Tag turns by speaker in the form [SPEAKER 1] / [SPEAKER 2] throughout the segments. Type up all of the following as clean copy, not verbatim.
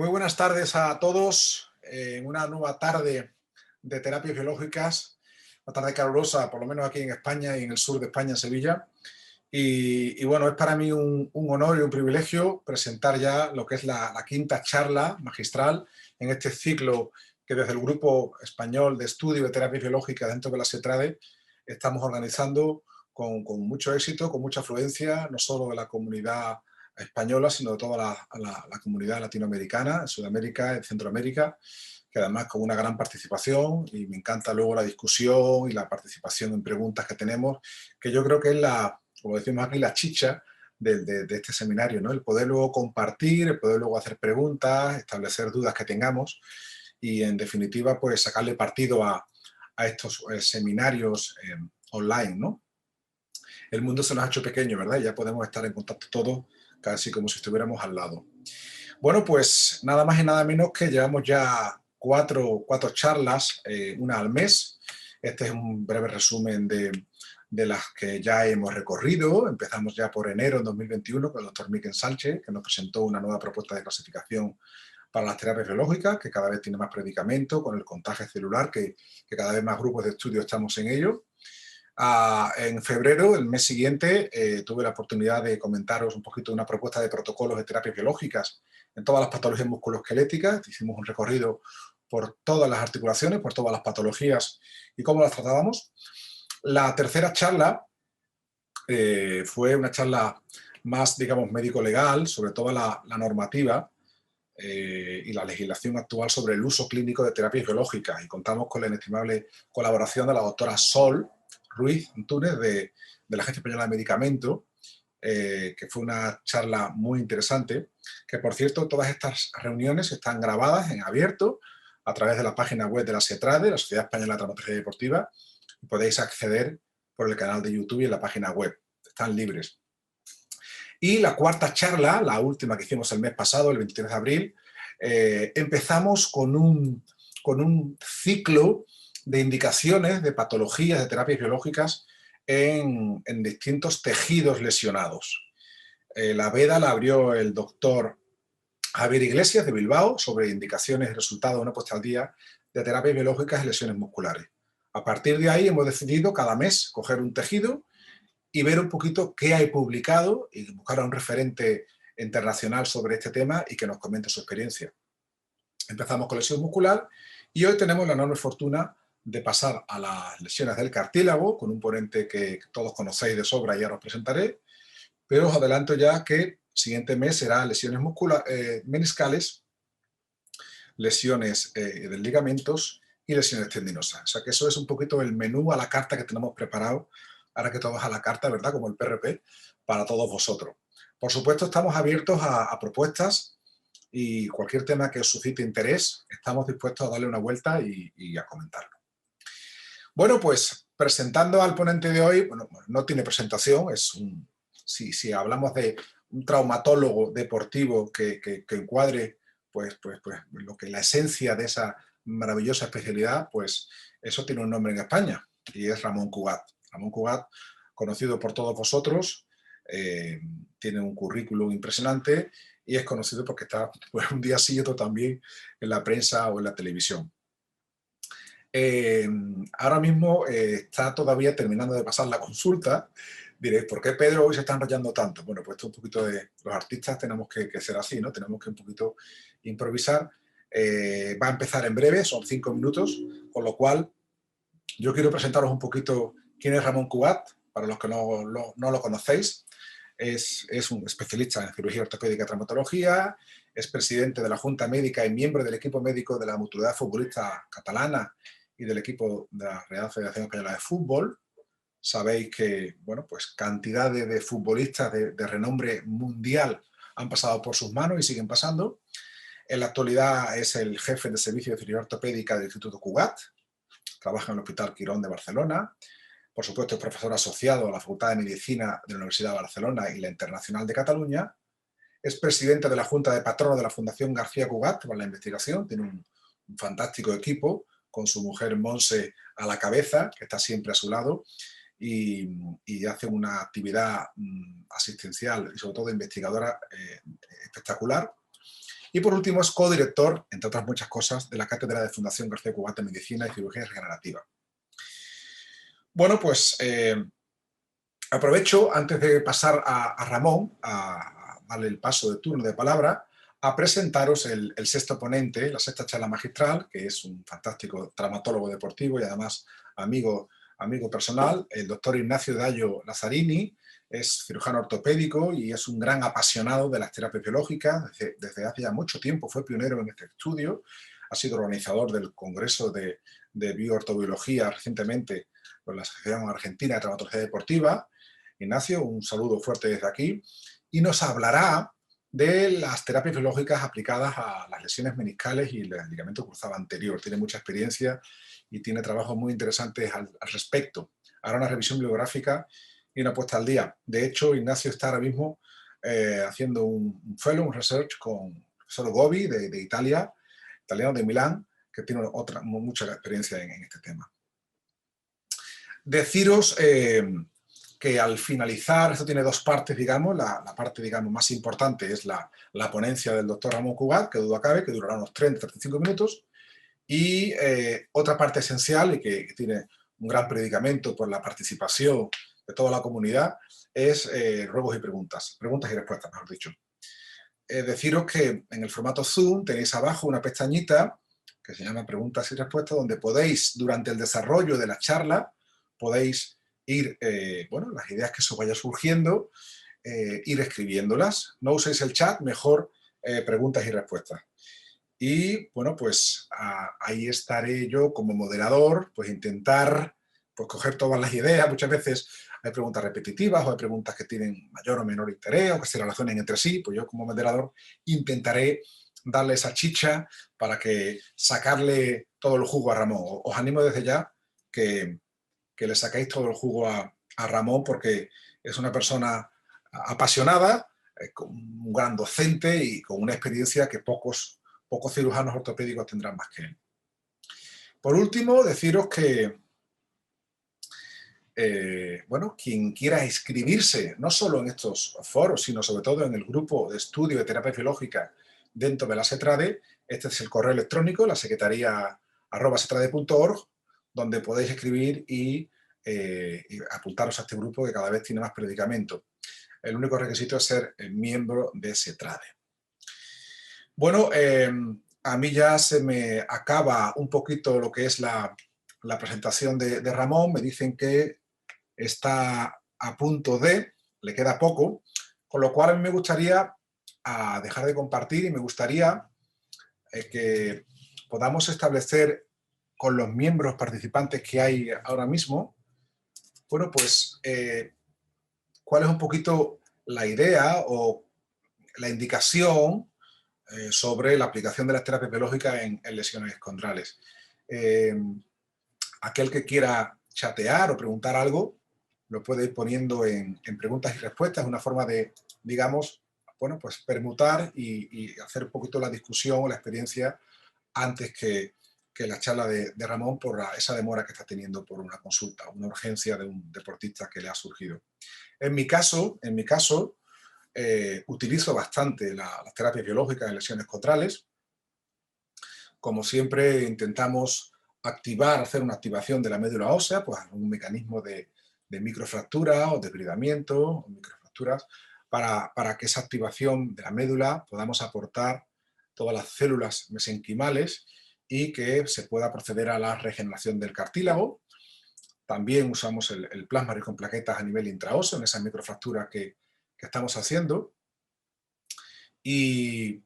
[SPEAKER 1] Muy buenas tardes a todos en una nueva tarde de terapias biológicas, una tarde calurosa, por lo menos aquí en España y en el sur de España, en Sevilla. Y bueno, es para mí un honor y un privilegio presentar ya lo que es la quinta charla magistral en este ciclo que desde el Grupo Español de Estudio de Terapias Biológicas dentro de la SETRADE estamos organizando con mucho éxito, con mucha afluencia, no solo de la comunidad española, sino de toda la comunidad latinoamericana, en Sudamérica, en Centroamérica, que además con una gran participación, y me encanta luego la discusión y la participación en preguntas que tenemos, que yo creo que es como decimos aquí, la chicha de este seminario, ¿no? El poder luego compartir, el poder luego hacer preguntas, establecer dudas que tengamos y, en definitiva, pues sacarle partido a estos seminarios online, ¿no? El mundo se nos ha hecho pequeño, ¿verdad? Ya podemos estar en contacto todos, casi como si estuviéramos al lado. Bueno, pues nada más y nada menos que llevamos ya cuatro charlas, una al mes. Este es un breve resumen de las que ya hemos recorrido. Empezamos ya por enero de 2021 con el doctor Miquel Sánchez, que nos presentó una nueva propuesta de clasificación para las terapias biológicas, que cada vez tiene más predicamento, con el contagio celular, que cada vez más grupos de estudio estamos en ello. En febrero, el mes siguiente, tuve la oportunidad de comentaros un poquito una propuesta de protocolos de terapias biológicas en todas las patologías musculoesqueléticas. Hicimos un recorrido por todas las articulaciones, por todas las patologías y cómo las tratábamos. La tercera charla fue una charla más, digamos, médico-legal, sobre toda la normativa y la legislación actual sobre el uso clínico de terapias biológicas, y contamos con la inestimable colaboración de la doctora Sol Ruiz Antúnez de la Agencia Española de Medicamentos, que fue una charla muy interesante, que por cierto todas estas reuniones están grabadas en abierto a través de la página web de la SETRADE, la Sociedad Española de Traumatología Deportiva, y podéis acceder por el canal de YouTube y en la página web, están libres. Y la cuarta charla, la última que hicimos el mes pasado, el 23 de abril, empezamos con un ciclo de indicaciones de patologías de terapias biológicas en distintos tejidos lesionados. La veda la abrió el doctor Javier Iglesias de Bilbao sobre indicaciones y resultados de una puesta al día de terapias biológicas y lesiones musculares. A partir de ahí hemos decidido cada mes coger un tejido y ver un poquito qué hay publicado y buscar a un referente internacional sobre este tema y que nos comente su experiencia. Empezamos con lesión muscular y hoy tenemos la enorme fortuna de pasar a las lesiones del cartílago con un ponente que todos conocéis de sobra y ya os presentaré, pero os adelanto ya que el siguiente mes será lesiones meniscales, lesiones de ligamentos y lesiones tendinosas. O sea que eso es un poquito el menú a la carta que tenemos preparado, ahora que todos a la carta, ¿verdad? Como el PRP, para todos vosotros. Por supuesto, estamos abiertos a propuestas y cualquier tema que os suscite interés, estamos dispuestos a darle una vuelta y a comentarlo. Bueno, pues presentando al ponente de hoy, bueno, no tiene presentación, si hablamos de un traumatólogo deportivo que encuadre pues lo que la esencia de esa maravillosa especialidad, pues eso tiene un nombre en España y es Ramón Cugat. Ramón Cugat, conocido por todos vosotros, tiene un currículum impresionante y es conocido porque está pues, un día sí y otro también en la prensa o en la televisión. Ahora mismo está todavía terminando de pasar la consulta. Diréis, ¿por qué Pedro hoy se está enrollando tanto? Bueno, pues esto un poquito de los artistas tenemos que ser así, ¿no? Tenemos que un poquito improvisar. Va a empezar en breve, son 5 minutos, con lo cual yo quiero presentaros un poquito quién es Ramón Cugat, para los que no lo conocéis. Es un especialista en cirugía ortopédica y traumatología, es presidente de la Junta Médica y miembro del equipo médico de la Mutualidad Futbolista Catalana y del equipo de la Real Federación Española de Fútbol. Sabéis que, bueno, pues cantidades de futbolistas de renombre mundial han pasado por sus manos y siguen pasando. En la actualidad es el jefe de servicio de cirugía ortopédica del Instituto Cugat, trabaja en el Hospital Quirón de Barcelona. Por supuesto, es profesor asociado a la Facultad de Medicina de la Universidad de Barcelona y la Internacional de Cataluña. Es presidente de la Junta de Patronos de la Fundación García Cugat para la investigación. Tiene un fantástico equipo con su mujer Monse a la cabeza, que está siempre a su lado, y hace una actividad asistencial y sobre todo investigadora espectacular. Y por último es codirector, entre otras muchas cosas, de la Cátedra de Fundación García Cugat de Medicina y Cirugía Regenerativa. Bueno, pues aprovecho, antes de pasar a Ramón, a darle el paso de turno de palabra, a presentaros el sexto ponente, la sexta charla magistral, que es un fantástico traumatólogo deportivo y además amigo personal, el doctor Ignacio Dayo Lazzarini. Es cirujano ortopédico y es un gran apasionado de las terapias biológicas. Desde hace ya mucho tiempo fue pionero en este estudio, ha sido organizador del Congreso de Bioortobiología recientemente con la Asociación Argentina de Traumatología Deportiva. Ignacio, un saludo fuerte desde aquí, y nos hablará de las terapias biológicas aplicadas a las lesiones meniscales y el ligamento cruzado anterior. Tiene mucha experiencia y tiene trabajos muy interesantes al respecto. Hará una revisión bibliográfica y una puesta al día. De hecho, Ignacio está ahora mismo haciendo un fellow, un research con el profesor Gobi de Italia, italiano de Milán, que tiene mucha experiencia en este tema. Deciros que al finalizar, esto tiene dos partes, digamos, la parte, digamos, más importante es la ponencia del doctor Ramón Cugat, que duda cabe, que durará unos 30-35 minutos, y otra parte esencial, y que tiene un gran predicamento por la participación de toda la comunidad, es ruegos y preguntas y respuestas, mejor dicho. Deciros que en el formato Zoom tenéis abajo una pestañita que se llama preguntas y respuestas, donde podéis, durante el desarrollo de la charla, podéis ir, bueno, las ideas que os vaya surgiendo, ir escribiéndolas. No uséis el chat, mejor preguntas y respuestas. Y, bueno, pues ahí estaré yo como moderador, pues intentar pues, coger todas las ideas. Muchas veces hay preguntas repetitivas o hay preguntas que tienen mayor o menor interés o que se relacionen entre sí. Pues yo como moderador intentaré darle esa chicha para que sacarle todo el jugo a Ramón. Os animo desde ya que le sacáis todo el jugo a Ramón, porque es una persona apasionada, con un gran docente y con una experiencia que pocos cirujanos ortopédicos tendrán más que él. Por último, deciros que bueno, quien quiera inscribirse, no solo en estos foros, sino sobre todo en el grupo de estudio de terapia biológica dentro de la SETRADE, este es el correo electrónico, la secretaría@setrade.org, donde podéis escribir y apuntaros a este grupo que cada vez tiene más predicamento. El único requisito es ser miembro de SETRADE. Bueno, a mí ya se me acaba un poquito lo que es la presentación de Ramón. Me dicen que está a punto de, le queda poco, con lo cual a mí me gustaría dejar de compartir y me gustaría que podamos establecer con los miembros participantes que hay ahora mismo, bueno, pues cuál es un poquito la idea o la indicación sobre la aplicación de las terapias biológicas en lesiones escondrales. Aquel que quiera chatear o preguntar algo, lo puede ir poniendo en preguntas y respuestas, una forma de, digamos, bueno, pues permutar y hacer un poquito la discusión o la experiencia antes que la charla de Ramón por esa demora que está teniendo por una consulta, una urgencia de un deportista que le ha surgido. En mi caso utilizo bastante las terapias biológicas en lesiones escondrales. Como siempre, intentamos hacer una activación de la médula ósea, pues un mecanismo de microfractura o debridamiento, o microfracturas, para que esa activación de la médula podamos aportar todas las células mesenquimales y que se pueda proceder a la regeneración del cartílago. También usamos el plasma rico en plaquetas a nivel intraóseo, en esas microfracturas que estamos haciendo. Y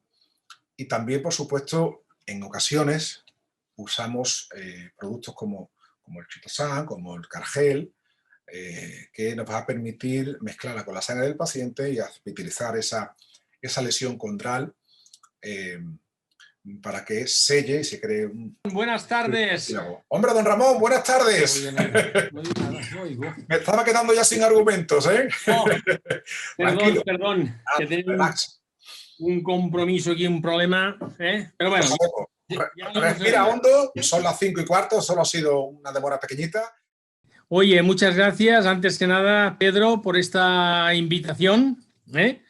[SPEAKER 1] también, por supuesto, en ocasiones usamos productos como el chitosan, como el cargel, que nos va a permitir mezclarla con la sangre del paciente y utilizar esa lesión condral para que selle y se cree un...
[SPEAKER 2] Buenas tardes.
[SPEAKER 1] Hombre, don Ramón, buenas tardes.
[SPEAKER 2] No oigo nada, no oigo.
[SPEAKER 1] Me estaba quedando ya sin argumentos, ¿eh?
[SPEAKER 2] No, perdón, que tengo un compromiso aquí, un problema, ¿eh? Pero bueno.
[SPEAKER 1] Respira hondo, son las 5:15, solo ha sido una demora pequeñita.
[SPEAKER 2] Oye, muchas gracias, antes que nada, Pedro, por esta invitación, ¿eh?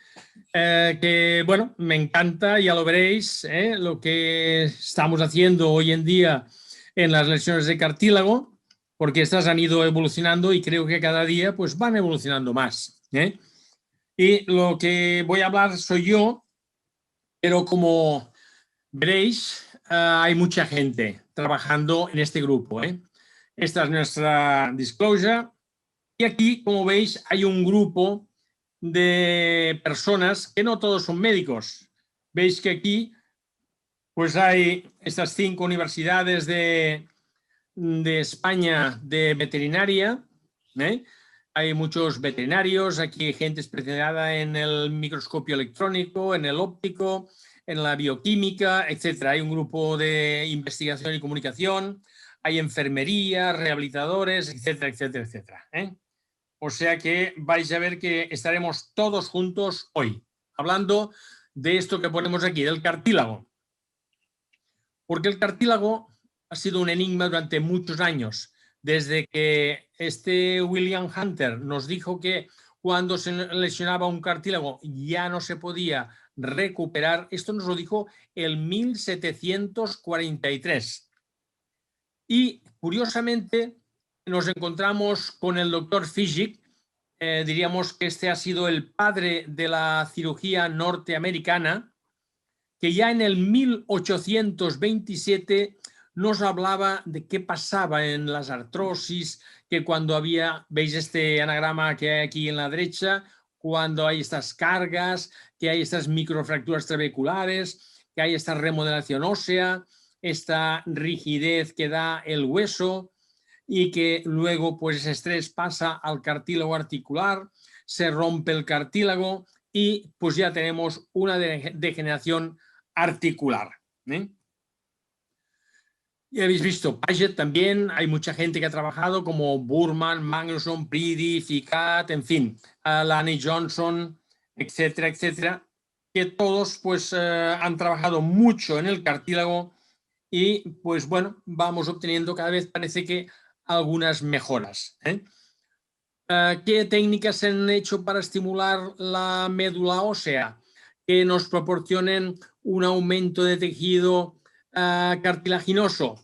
[SPEAKER 2] que, bueno, me encanta, ya lo veréis, lo que estamos haciendo hoy en día en las lesiones de cartílago, porque estas han ido evolucionando y creo que cada día pues van evolucionando más. Y lo que voy a hablar soy yo, pero como veréis, hay mucha gente trabajando en este grupo. Esta es nuestra disclosure. Y aquí, como veis, hay un grupo de personas que no todos son médicos. Veis que aquí pues hay estas 5 universidades de España de veterinaria. Hay muchos veterinarios, aquí hay gente especializada en el microscopio electrónico, en el óptico, en la bioquímica, etc. Hay un grupo de investigación y comunicación, hay enfermería, rehabilitadores, etcétera, etcétera, etcétera. O sea que vais a ver que estaremos todos juntos hoy, hablando de esto que ponemos aquí, del cartílago. Porque el cartílago ha sido un enigma durante muchos años, desde que William Hunter nos dijo que cuando se lesionaba un cartílago ya no se podía recuperar. Esto nos lo dijo en 1743. Y curiosamente nos encontramos con el doctor Fischig. Diríamos que este ha sido el padre de la cirugía norteamericana, que ya en el 1827 nos hablaba de qué pasaba en las artrosis, que cuando había, veis este anagrama que hay aquí en la derecha, cuando hay estas cargas, que hay estas microfracturas trabeculares, que hay esta remodelación ósea, esta rigidez que da el hueso y que luego pues ese estrés pasa al cartílago articular, se rompe el cartílago y pues ya tenemos una degeneración articular. Y habéis visto, Paget también, hay mucha gente que ha trabajado como Burman, Magnusson, Preedy, Ficat, en fin, Lanny Johnson, etcétera, etcétera, que todos pues han trabajado mucho en el cartílago y pues bueno, vamos obteniendo cada vez parece que algunas mejoras. ¿Qué técnicas se han hecho para estimular la médula ósea? Que nos proporcionen un aumento de tejido cartilaginoso.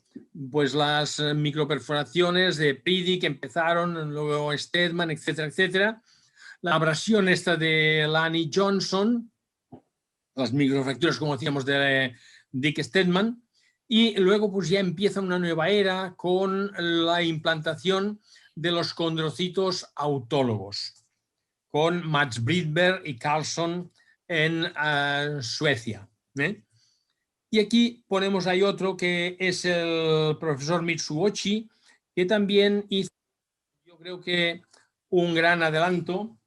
[SPEAKER 2] Pues las microperforaciones de Preedy que empezaron, luego Steadman, etcétera, etcétera. La abrasión esta de Lanny Johnson, las microfracturas, como decíamos, de Dick Steadman. Y luego pues ya empieza una nueva era con la implantación de los condrocitos autólogos, con Mats Bridberg y Carlson en Suecia. Y aquí ponemos ahí otro que es el profesor Mitsuochi, que también hizo, yo creo que un gran adelanto,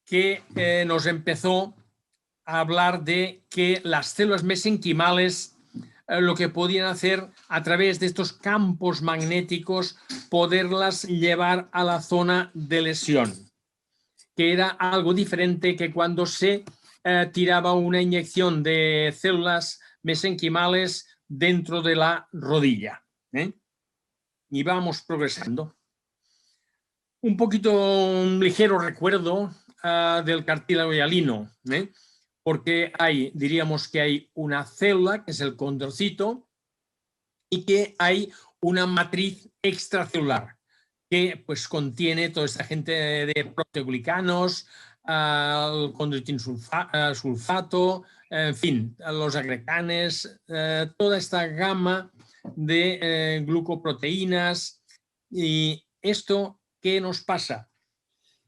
[SPEAKER 2] que nos empezó a hablar de que las células mesenquimales lo que podían hacer a través de estos campos magnéticos, poderlas llevar a la zona de lesión, que era algo diferente que cuando se tiraba una inyección de células mesenquimales dentro de la rodilla. Y vamos progresando. Un poquito, un ligero recuerdo del cartílago hialino, porque hay, diríamos que hay una célula, que es el condrocito, y que hay una matriz extracelular que pues contiene toda esta gente de proteoglicanos, condroitin sulfato, en fin, los agreganes, toda esta gama de glucoproteínas. Y esto, ¿qué nos pasa?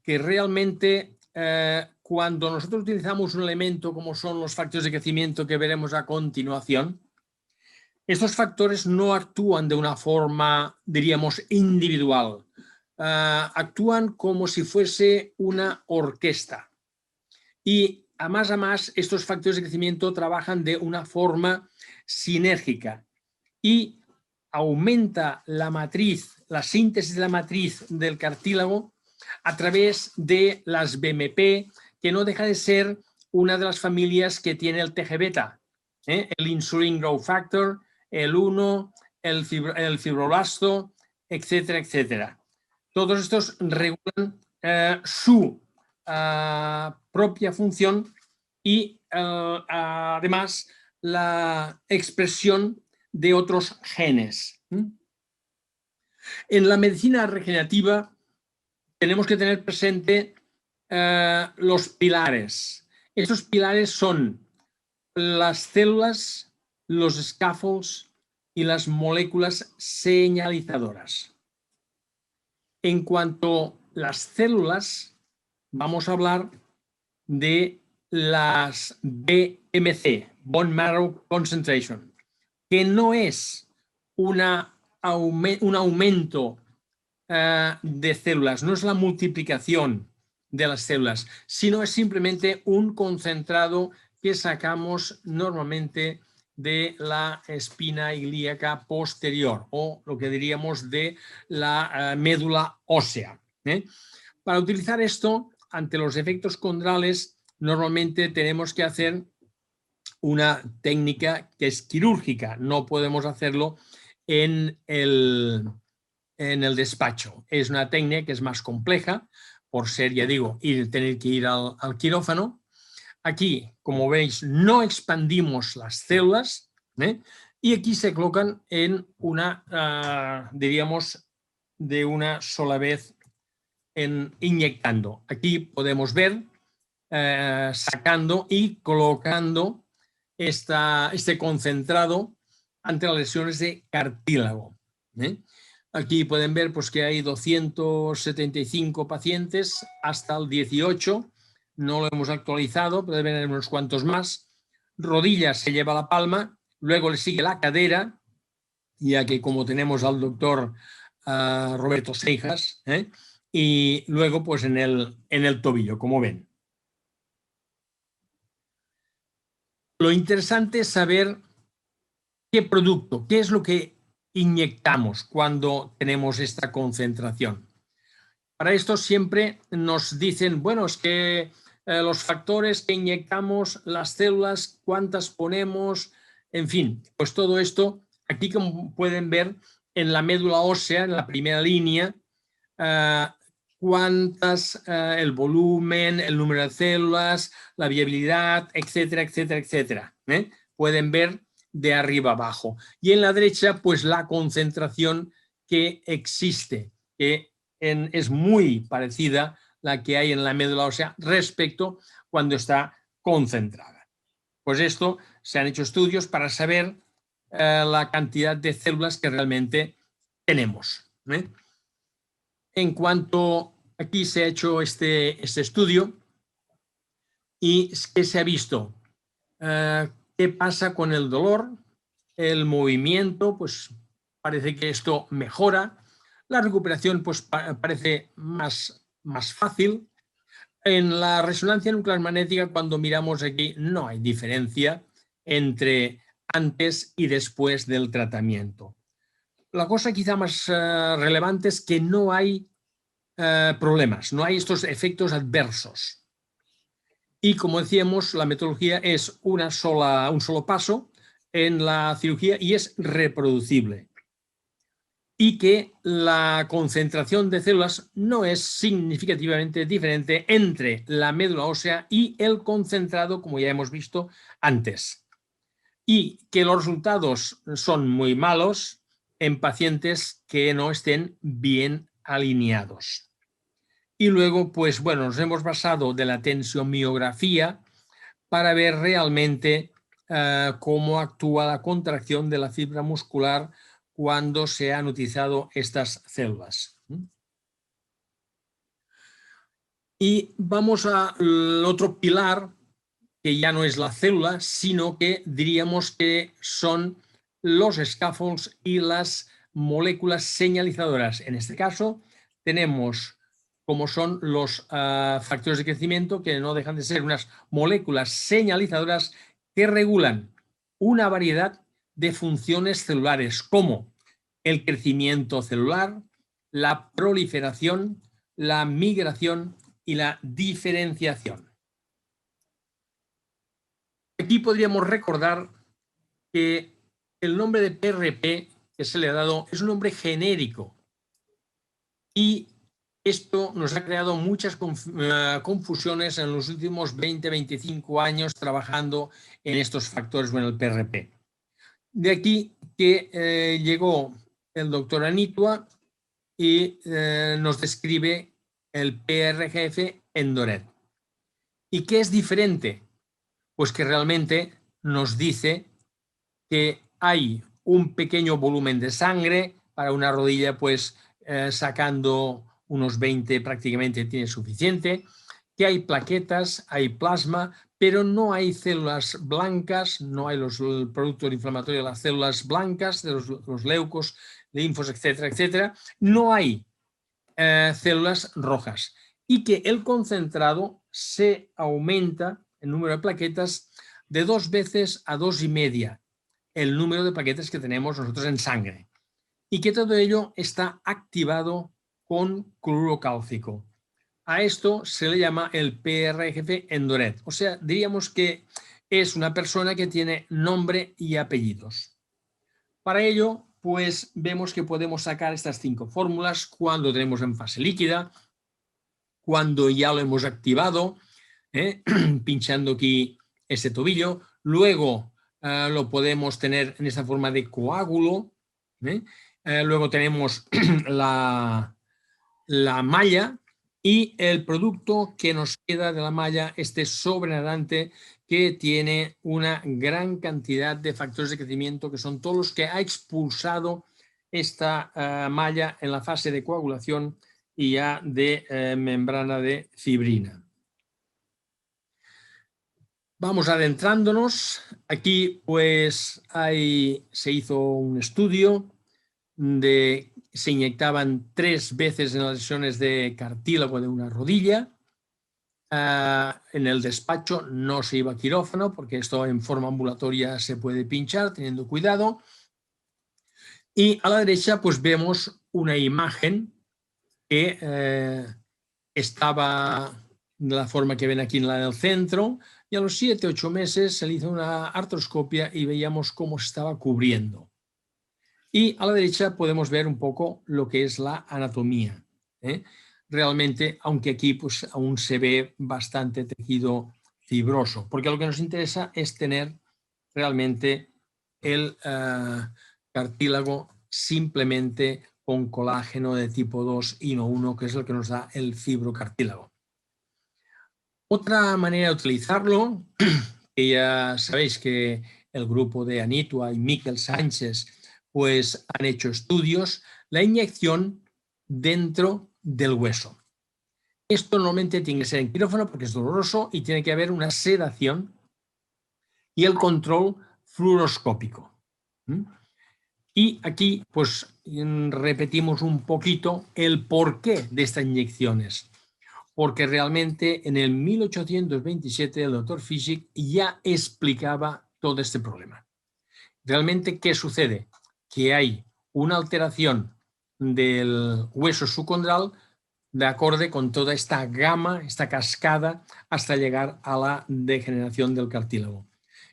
[SPEAKER 2] Que realmente cuando nosotros utilizamos un elemento como son los factores de crecimiento que veremos a continuación, estos factores no actúan de una forma, diríamos, individual. Actúan como si fuese una orquesta. Y a más, estos factores de crecimiento trabajan de una forma sinérgica y aumenta la matriz, la síntesis de la matriz del cartílago a través de las BMP, que no deja de ser una de las familias que tiene el TGβ, el Insulin Growth Factor, el 1, el fibroblasto, etcétera, etcétera. Todos estos regulan su propia función y además la expresión de otros genes. En la medicina regenerativa tenemos que tener presente los pilares. Estos pilares son las células, los scaffolds y las moléculas señalizadoras. En cuanto a las células, vamos a hablar de las BMC, Bone Marrow Concentration, que no es un aumento de células, no es la multiplicación de las células, sino es simplemente un concentrado que sacamos normalmente de la espina ilíaca posterior o lo que diríamos de la médula ósea. Para utilizar esto, ante los efectos condrales, normalmente tenemos que hacer una técnica que es quirúrgica, no podemos hacerlo en el despacho. Es una técnica que es más compleja, por ser, ya digo, tener que ir al quirófano. Aquí, como veis, no expandimos las células, y aquí se colocan en una, diríamos, de una sola vez inyectando. Aquí podemos ver sacando y colocando este concentrado ante las lesiones de cartílago. Aquí pueden ver pues, que hay 275 pacientes hasta el 18. No lo hemos actualizado, pero deben haber unos cuantos más. Rodillas se lleva la palma, luego le sigue la cadera, ya que como tenemos al doctor Roberto Seijas, y luego pues en el tobillo, como ven. Lo interesante es saber qué producto, qué es lo que inyectamos cuando tenemos esta concentración. Para esto siempre nos dicen, bueno, es que los factores que inyectamos, las células, cuántas ponemos, en fin, pues todo esto, aquí como pueden ver en la médula ósea, en la primera línea, cuántas, el volumen, el número de células, la viabilidad, etcétera, etcétera, etcétera. Pueden ver de arriba abajo. Y en la derecha, pues la concentración que existe, que es muy parecida la que hay en la médula ósea respecto cuando está concentrada. Pues esto, se han hecho estudios para saber la cantidad de células que realmente tenemos. En cuanto aquí se ha hecho este estudio y ¿qué se ha visto? ¿Qué pasa con el dolor? El movimiento, pues parece que esto mejora. La recuperación pues parece más fácil. En la resonancia nuclear magnética, cuando miramos aquí, no hay diferencia entre antes y después del tratamiento. La cosa quizá más relevante es que no hay problemas, no hay estos efectos adversos. Y como decíamos, la metodología es un solo paso en la cirugía y es reproducible. Y que la concentración de células no es significativamente diferente entre la médula ósea y el concentrado, como ya hemos visto antes. Y que los resultados son muy malos en pacientes que no estén bien alineados. Y luego, pues bueno, nos hemos basado de la tensiomiografía para ver realmente cómo actúa la contracción de la fibra muscular cuando se han utilizado estas células. Y vamos al otro pilar, que ya no es la célula, sino que diríamos que son los scaffolds y las moléculas señalizadoras. En este caso tenemos como son los factores de crecimiento, que no dejan de ser unas moléculas señalizadoras que regulan una variedad de funciones celulares, como el crecimiento celular, la proliferación, la migración y la diferenciación. Aquí podríamos recordar que el nombre de PRP que se le ha dado es un nombre genérico y esto nos ha creado muchas confusiones en los últimos 20-25 años trabajando en estos factores o en el PRP. De aquí que llegó el doctor Anitua y nos describe el PRGF en DORET. ¿Y qué es diferente? Pues que realmente nos dice que hay un pequeño volumen de sangre para una rodilla, pues sacando unos 20 prácticamente tiene suficiente, que hay plaquetas, hay plasma, pero no hay células blancas, no hay el producto inflamatorio de las células blancas, de los leucos, linfos, etcétera, etcétera. No hay células rojas y que el concentrado se aumenta el número de plaquetas de 2 veces a 2,5 el número de plaquetas que tenemos nosotros en sangre y que todo ello está activado con cloruro cálcico. A esto se le llama el PRGF en DORET, o sea, diríamos que es una persona que tiene nombre y apellidos. Para ello, pues vemos que podemos sacar estas 5 fórmulas cuando tenemos en fase líquida, cuando ya lo hemos activado, pinchando aquí ese tobillo, luego lo podemos tener en esta forma de coágulo, luego tenemos la malla y el producto que nos queda de la malla, este sobrenadante que tiene una gran cantidad de factores de crecimiento que son todos los que ha expulsado esta malla en la fase de coagulación y ya de membrana de fibrina. Vamos adentrándonos. Aquí pues se hizo un estudio se inyectaban 3 veces en las lesiones de cartílago de una rodilla. En el despacho no se iba a quirófano porque esto en forma ambulatoria se puede pinchar teniendo cuidado. Y a la derecha pues vemos una imagen que estaba de la forma que ven aquí en la del centro, y a los 7-8 meses se le hizo una artroscopia y veíamos cómo se estaba cubriendo. Y a la derecha podemos ver un poco lo que es la anatomía. Realmente, aunque aquí pues, aún se ve bastante tejido fibroso, porque lo que nos interesa es tener realmente el cartílago simplemente con colágeno de tipo 2 y no 1, que es el que nos da el fibrocartílago. Otra manera de utilizarlo, que ya sabéis que el grupo de Anitua y Miquel Sánchez pues han hecho estudios, la inyección dentro del hueso. Esto normalmente tiene que ser en quirófano porque es doloroso y tiene que haber una sedación y el control fluoroscópico. Y aquí pues repetimos un poquito el porqué de estas inyecciones. Porque realmente en el 1827 el doctor Fischig ya explicaba todo este problema. Realmente, ¿qué sucede? Que hay una alteración del hueso subcondral de acorde con toda esta gama, esta cascada, hasta llegar a la degeneración del cartílago.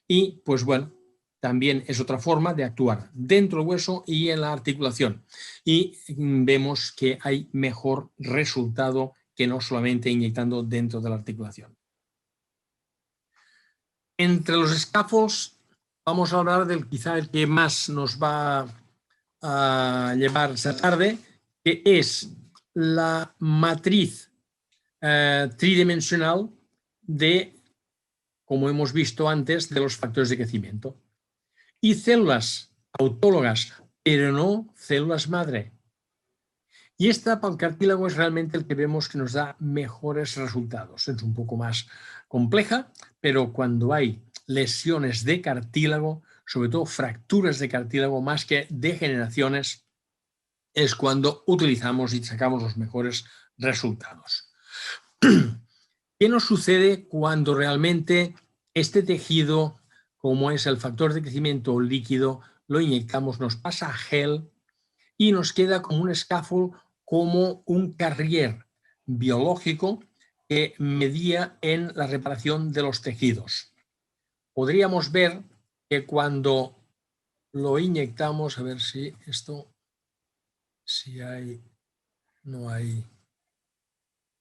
[SPEAKER 2] Y, pues bueno, también es otra forma de actuar dentro del hueso y en la articulación. Y vemos que hay mejor resultado que no solamente inyectando dentro de la articulación. Entre los scaffolds vamos a hablar del quizá el que más nos va a llevar esta tarde, que es la matriz tridimensional de, como hemos visto antes, de los factores de crecimiento. Y células autólogas, pero no células madre. Y esta para el cartílago es realmente el que vemos que nos da mejores resultados. Es un poco más compleja, pero cuando hay lesiones de cartílago, sobre todo fracturas de cartílago más que degeneraciones, es cuando utilizamos y sacamos los mejores resultados. ¿Qué nos sucede cuando realmente este tejido, como es el factor de crecimiento líquido, lo inyectamos, nos pasa a gel y nos queda como un scaffold, como un carrier biológico que medía en la reparación de los tejidos? Podríamos ver que cuando lo inyectamos, a ver si esto, si hay, no hay,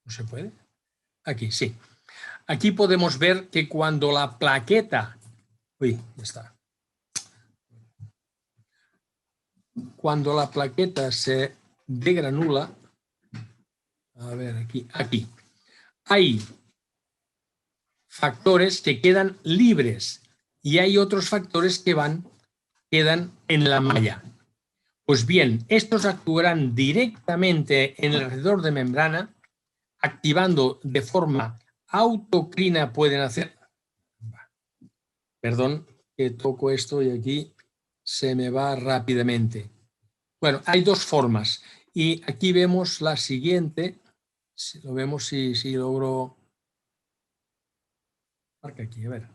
[SPEAKER 2] ¿No se puede? Aquí, sí. Aquí podemos ver que cuando la plaqueta... Uy, ya está. Cuando la plaqueta se degranula, a ver, aquí, hay factores que quedan libres y hay otros factores que quedan en la malla. Pues bien, estos actuarán directamente en el alrededor de membrana, activando de forma autocrina, pueden hacer... Perdón, que toco esto y aquí se me va rápidamente. Bueno, hay dos formas y aquí vemos la siguiente. Si lo vemos, si logro... Marca aquí, a ver.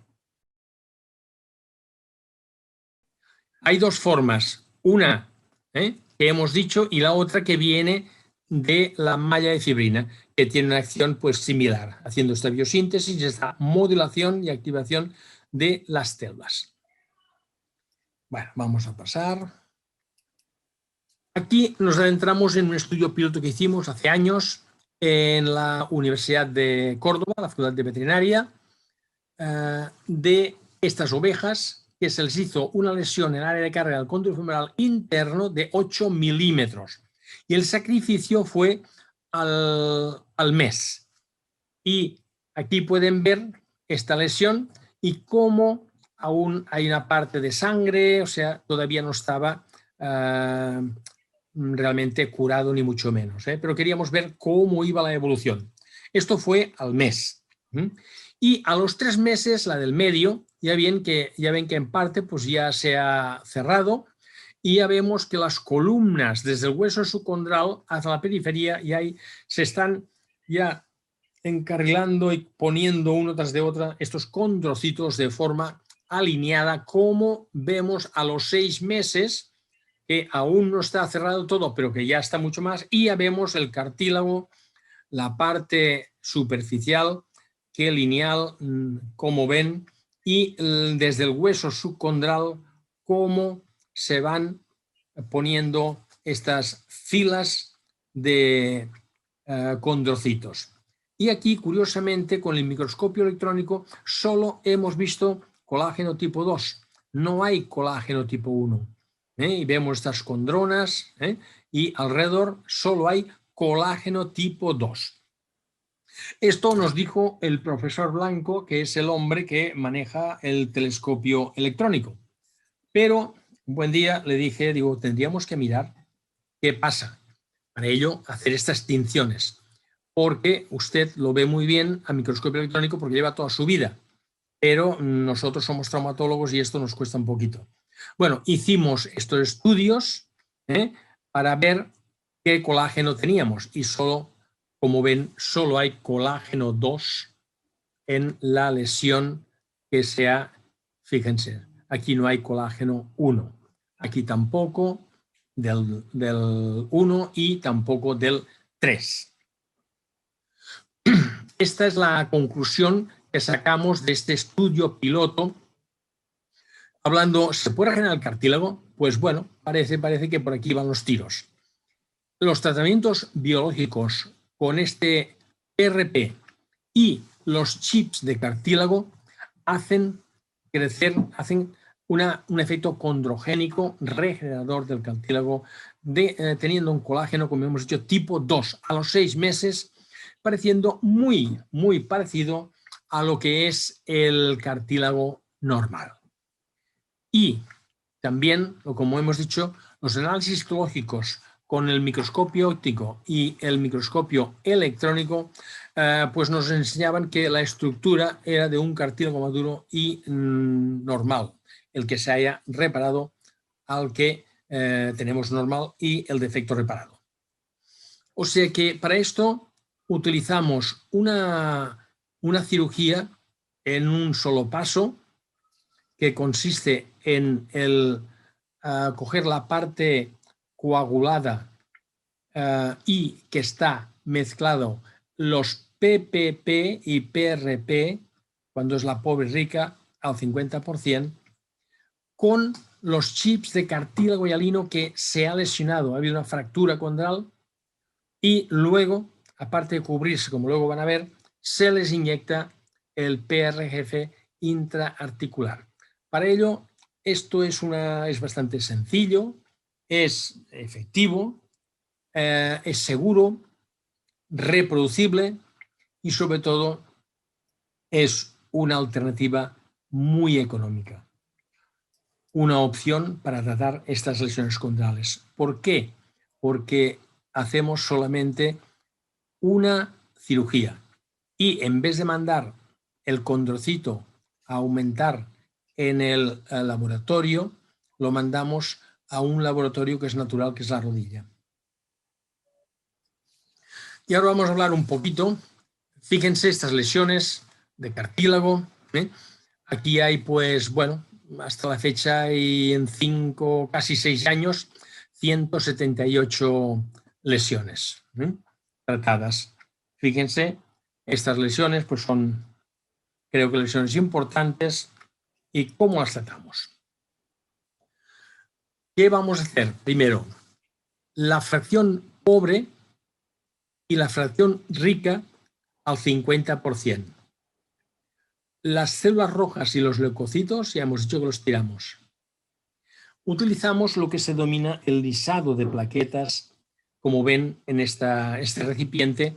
[SPEAKER 2] Hay dos formas. Una que hemos dicho y la otra que viene de la malla de fibrina, que tiene una acción pues similar, haciendo esta biosíntesis y esta modulación y activación de las células. Bueno, vamos a pasar. Aquí nos adentramos en un estudio piloto que hicimos hace años en la Universidad de Córdoba, la Facultad de Veterinaria, de estas ovejas, que se les hizo una lesión en el área de carga del cóndilo femoral interno de 8 milímetros. Y el sacrificio fue al mes. Y aquí pueden ver esta lesión y cómo aún hay una parte de sangre, o sea, todavía no estaba realmente curado ni mucho menos, pero queríamos ver cómo iba la evolución. Esto fue al mes. Y a los 3 meses, la del medio, ya ven que en parte pues ya se ha cerrado y ya vemos que las columnas desde el hueso subcondral hasta la periferia se están ya encarrilando y poniendo uno tras de otra estos condrocitos de forma alineada, como vemos a los 6 meses, que aún no está cerrado todo, pero que ya está mucho más, y ya vemos el cartílago, la parte superficial, que lineal, como ven, y desde el hueso subcondral, cómo se van poniendo estas filas de condrocitos. Y aquí, curiosamente, con el microscopio electrónico, solo hemos visto colágeno tipo 2. No hay colágeno tipo 1. Y vemos estas condronas y alrededor solo hay colágeno tipo 2. Esto nos dijo el profesor Blanco, que es el hombre que maneja el telescopio electrónico. Pero un buen día le dije, tendríamos que mirar qué pasa. Para ello, hacer estas tinciones. Porque usted lo ve muy bien a microscopio electrónico porque lleva toda su vida. Pero nosotros somos traumatólogos y esto nos cuesta un poquito. Bueno, hicimos estos estudios para ver qué colágeno teníamos y como ven, solo hay colágeno 2 en la lesión que fíjense, aquí no hay colágeno 1, aquí tampoco del 1 y tampoco del 3. Esta es la conclusión que sacamos de este estudio piloto. Hablando, ¿se puede regenerar el cartílago? Pues bueno, parece que por aquí van los tiros. Los tratamientos biológicos con este PRP y los chips de cartílago hacen un efecto condrogénico regenerador del cartílago, teniendo un colágeno, como hemos dicho, tipo 2 a los 6 meses, pareciendo muy, muy parecido a lo que es el cartílago normal. Y también, como hemos dicho, los análisis histológicos con el microscopio óptico y el microscopio electrónico pues nos enseñaban que la estructura era de un cartílago maduro y normal, el que se haya reparado al que tenemos normal y el defecto reparado. O sea que para esto utilizamos una cirugía en un solo paso, que consiste en coger la parte coagulada y que está mezclado los PPP y PRP, cuando es la pobre rica, al 50%, con los chips de cartílago hialino que se ha lesionado, ha habido una fractura condral y luego aparte de cubrirse, como luego van a ver, se les inyecta el PRGF intraarticular. Para ello, esto es bastante sencillo, es efectivo, es seguro, reproducible y sobre todo es una alternativa muy económica. Una opción para tratar estas lesiones condrales. ¿Por qué? Porque hacemos solamente una cirugía y en vez de mandar el condrocito a aumentar en el laboratorio, lo mandamos a un laboratorio que es natural, que es la rodilla. Y ahora vamos a hablar un poquito. Fíjense estas lesiones de cartílago. Aquí hay, pues, bueno, hasta la fecha y en 5, casi 6 años, 178 lesiones tratadas. Fíjense, estas lesiones pues son, creo que lesiones importantes. ¿Y cómo las tratamos? ¿Qué vamos a hacer? Primero, la fracción pobre y la fracción rica al 50%. Las células rojas y los leucocitos, ya hemos dicho que los tiramos. Utilizamos lo que se denomina el lisado de plaquetas, como ven en este recipiente.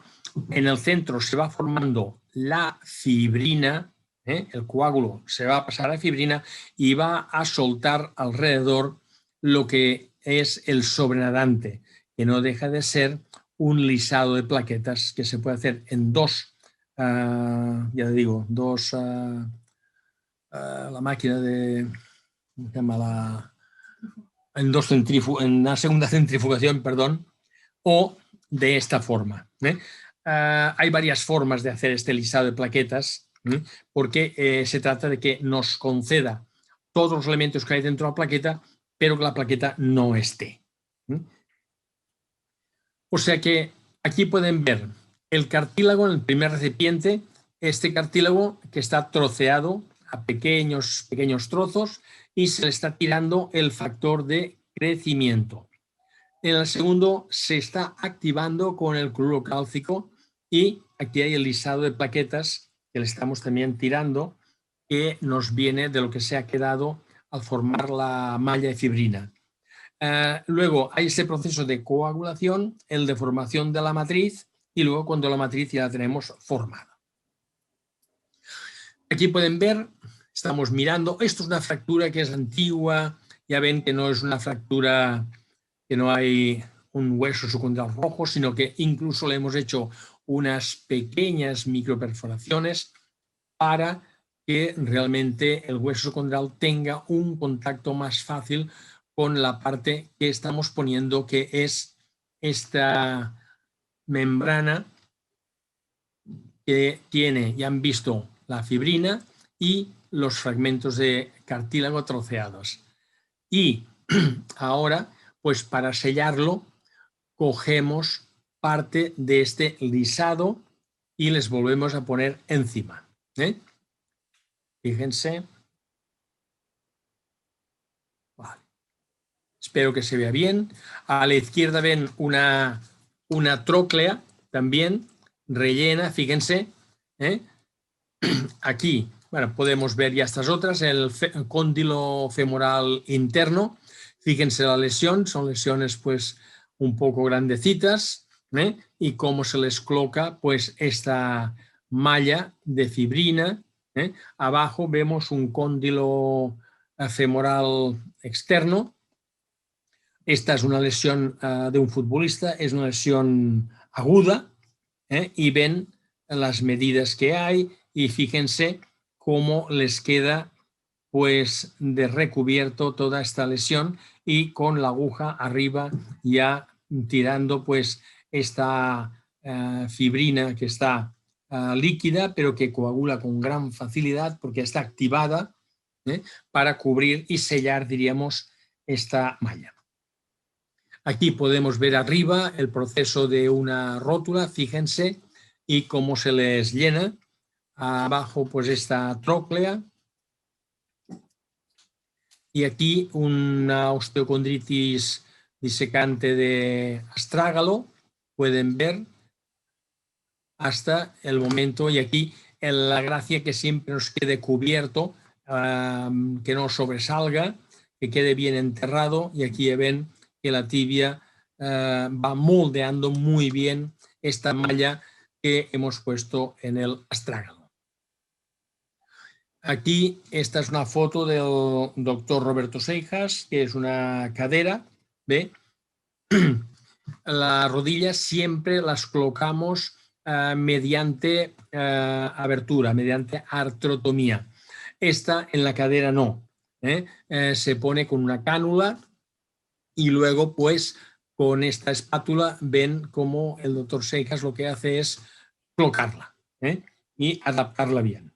[SPEAKER 2] En el centro se va formando la fibrina, el coágulo se va a pasar a fibrina y va a soltar alrededor lo que es el sobrenadante, que no deja de ser un lisado de plaquetas que se puede hacer en la máquina de, ¿cómo se llama? En una segunda centrifugación, perdón, o de esta forma. Hay varias formas de hacer este lisado de plaquetas, porque se trata de que nos conceda todos los elementos que hay dentro de la plaqueta, pero que la plaqueta no esté. O sea que aquí pueden ver el cartílago en el primer recipiente, este cartílago que está troceado a pequeños trozos y se le está tirando el factor de crecimiento. En el segundo se está activando con el cloruro cálcico y aquí hay el lisado de plaquetas que le estamos también tirando, que nos viene de lo que se ha quedado al formar la malla de fibrina. Luego hay ese proceso de coagulación, el de formación de la matriz y luego cuando la matriz ya la tenemos formada. Aquí pueden ver, estamos mirando, esto es una fractura que es antigua, ya ven que no es una fractura que no hay un hueso subcondral rojo, sino que incluso le hemos hecho unas pequeñas microperforaciones para que realmente el hueso subcondral tenga un contacto más fácil con la parte que estamos poniendo, que es esta membrana que tiene, ya han visto, la fibrina y los fragmentos de cartílago troceados. Y ahora, pues para sellarlo, cogemos parte de este lisado y les volvemos a poner encima. Fíjense. Vale. Espero que se vea bien. A la izquierda ven una tróclea también rellena, fíjense. Aquí, bueno, podemos ver ya estas otras, el cóndilo femoral interno. Fíjense la lesión, son lesiones pues un poco grandecitas, y cómo se les coloca pues esta malla de fibrina. Abajo vemos un cóndilo femoral externo. Esta es una lesión de un futbolista, es una lesión aguda, y ven las medidas que hay y fíjense cómo les queda pues de recubierto toda esta lesión y con la aguja arriba ya tirando pues esta fibrina que está líquida pero que coagula con gran facilidad porque está activada para cubrir y sellar, diríamos, esta malla. Aquí podemos ver arriba el proceso de una rótula, fíjense, y cómo se les llena. Abajo pues esta tróclea. Y aquí una osteocondritis disecante de astrágalo, pueden ver, hasta el momento, y aquí la gracia que siempre nos quede cubierto, que no sobresalga, que quede bien enterrado, y aquí ya ven que la tibia va moldeando muy bien esta malla que hemos puesto en el astrágalo. Aquí esta es una foto del doctor Roberto Seijas, que es una cadera, ¿ve? Las rodillas siempre las colocamos mediante abertura, mediante artrotomía. Esta en la cadera no. Se pone con una cánula y luego pues con esta espátula ven cómo el doctor Seijas lo que hace es colocarla y adaptarla bien.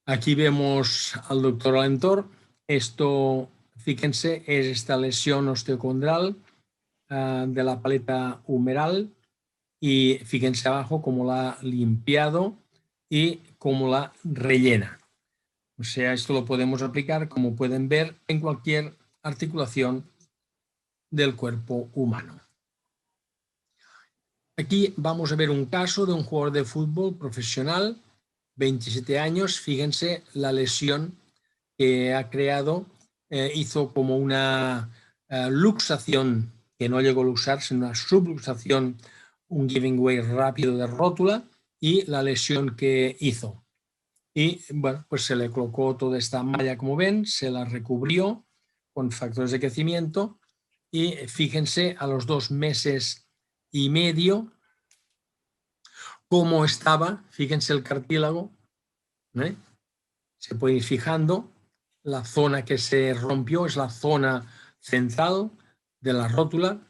[SPEAKER 2] Aquí vemos al doctor Alentor. Esto, fíjense, es esta lesión osteocondral de la paleta humeral, y fíjense abajo cómo la ha limpiado y cómo la rellena. O sea, esto lo podemos aplicar, como pueden ver, en cualquier articulación del cuerpo humano. Aquí vamos a ver un caso de un jugador de fútbol profesional, 27 años. Fíjense la lesión que ha creado. Hizo como una luxación, que no llegó a luxarse, una subluxación, un giving way rápido de rótula, y la lesión que hizo. Y bueno, pues se le colocó toda esta malla, como ven, se la recubrió con factores de crecimiento, y fíjense a los 2 meses y medio cómo estaba. Fíjense el cartílago, se puede ir fijando. La zona que se rompió es la zona central de la rótula,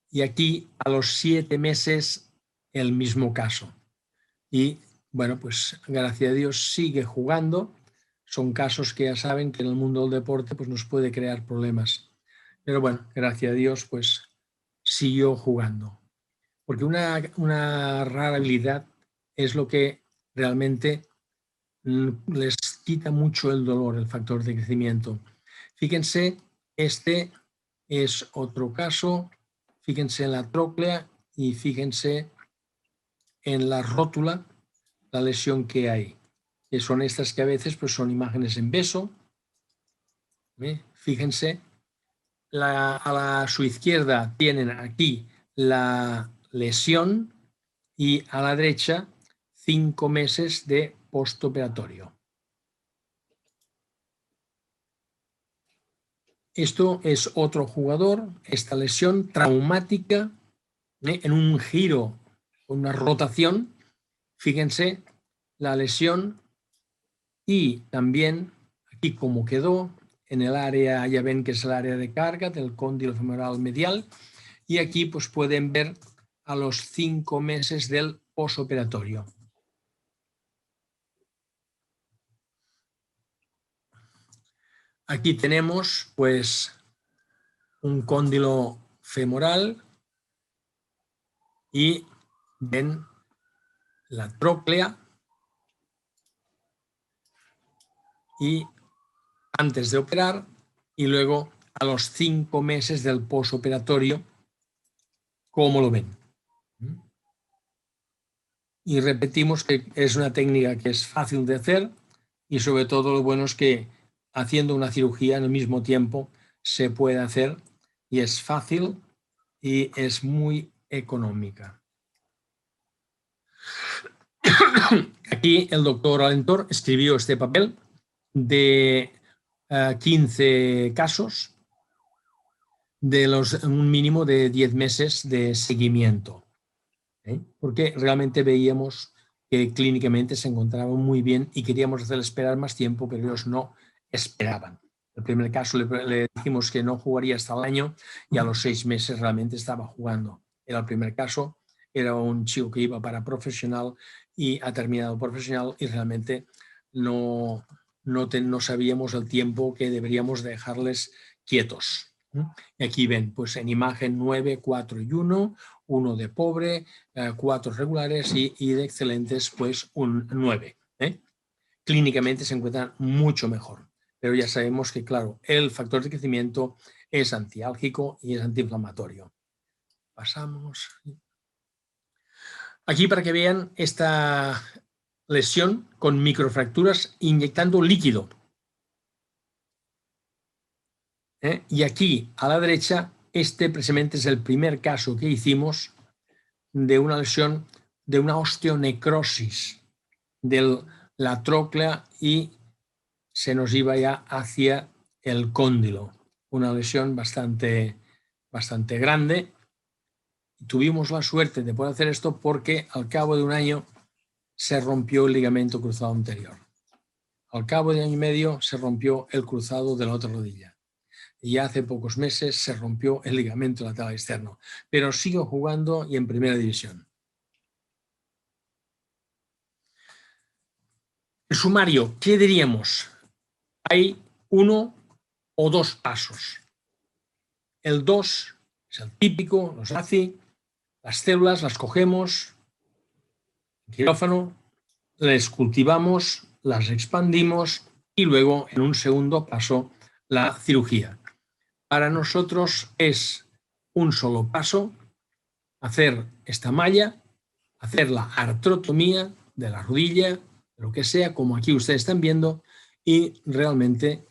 [SPEAKER 2] y aquí a los 7 meses el mismo caso. Y bueno, pues gracias a Dios sigue jugando. Son casos que ya saben que en el mundo del deporte pues nos puede crear problemas. Pero bueno, gracias a Dios pues siguió jugando. Porque una rara habilidad es lo que realmente les quita mucho el dolor, el factor de crecimiento. Fíjense, este es otro caso. Fíjense en la tróclea y fíjense en la rótula, la lesión que hay. Que son estas que a veces pues, son imágenes en beso. Fíjense, a su izquierda tienen aquí la lesión y a la derecha 5 meses de postoperatorio. Esto es otro jugador, esta lesión traumática en un giro, una rotación. Fíjense la lesión y también aquí cómo quedó en el área, ya ven que es el área de carga del cóndilo femoral medial, y aquí pues pueden ver a los 5 meses del posoperatorio. Aquí tenemos pues un cóndilo femoral y ven la tróclea, y antes de operar y luego a los 5 meses del posoperatorio, ¿cómo lo ven? Y repetimos que es una técnica que es fácil de hacer, y sobre todo lo bueno es que haciendo una cirugía en el mismo tiempo se puede hacer, y es fácil y es muy económica. Aquí el doctor Alentor escribió este papel de 15 casos de un mínimo de 10 meses de seguimiento, porque realmente veíamos que clínicamente se encontraban muy bien y queríamos hacerles esperar más tiempo, pero ellos no esperaban. El primer caso le dijimos que no jugaría hasta el año, y a los 6 meses realmente estaba jugando. Era el primer caso, era un chico que iba para profesional y ha terminado profesional, y realmente no sabíamos el tiempo que deberíamos dejarles quietos. Y aquí ven, pues en imagen 9, 4 y 1, uno de pobre, 4 regulares y de excelentes, pues un 9. Clínicamente se encuentran mucho mejor, pero ya sabemos que, claro, el factor de crecimiento es antiálgico y es antiinflamatorio. pasamos. Aquí para que vean esta lesión con microfracturas inyectando líquido. Y aquí a la derecha, este precisamente es el primer caso que hicimos de una lesión, de una osteonecrosis de la tróclea y se nos iba ya hacia el cóndilo. Una lesión bastante grande. Tuvimos la suerte de poder hacer esto porque al cabo de un año se rompió el ligamento cruzado anterior. Al cabo de año y medio se rompió el cruzado de la otra rodilla. Y hace pocos meses se rompió el ligamento lateral externo. Pero sigo jugando y en primera división. El sumario, ¿qué diríamos? Hay 1 o 2 pasos. El 2 es el típico, los ACI, las células las cogemos, en quirófano, les cultivamos, las expandimos y luego en un segundo paso la cirugía. Para nosotros es un solo paso, hacer esta malla, hacer la artrotomía de la rodilla, de lo que sea, como aquí ustedes están viendo, y realmente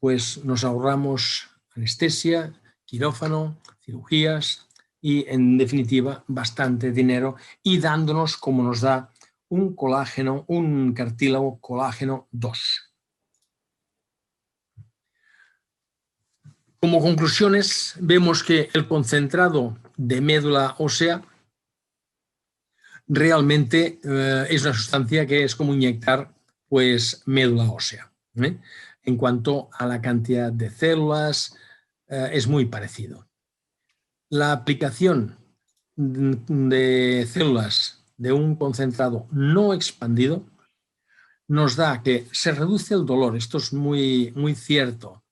[SPEAKER 2] pues nos ahorramos anestesia, quirófano, cirugías y en definitiva bastante dinero y dándonos como nos da un colágeno, un cartílago colágeno 2. Como conclusiones, vemos que el concentrado de médula ósea realmente es una sustancia que es como inyectar pues, médula ósea. En cuanto a la cantidad de células, es muy parecido. La aplicación de células de un concentrado no expandido nos da que se reduce el dolor, esto es muy cierto,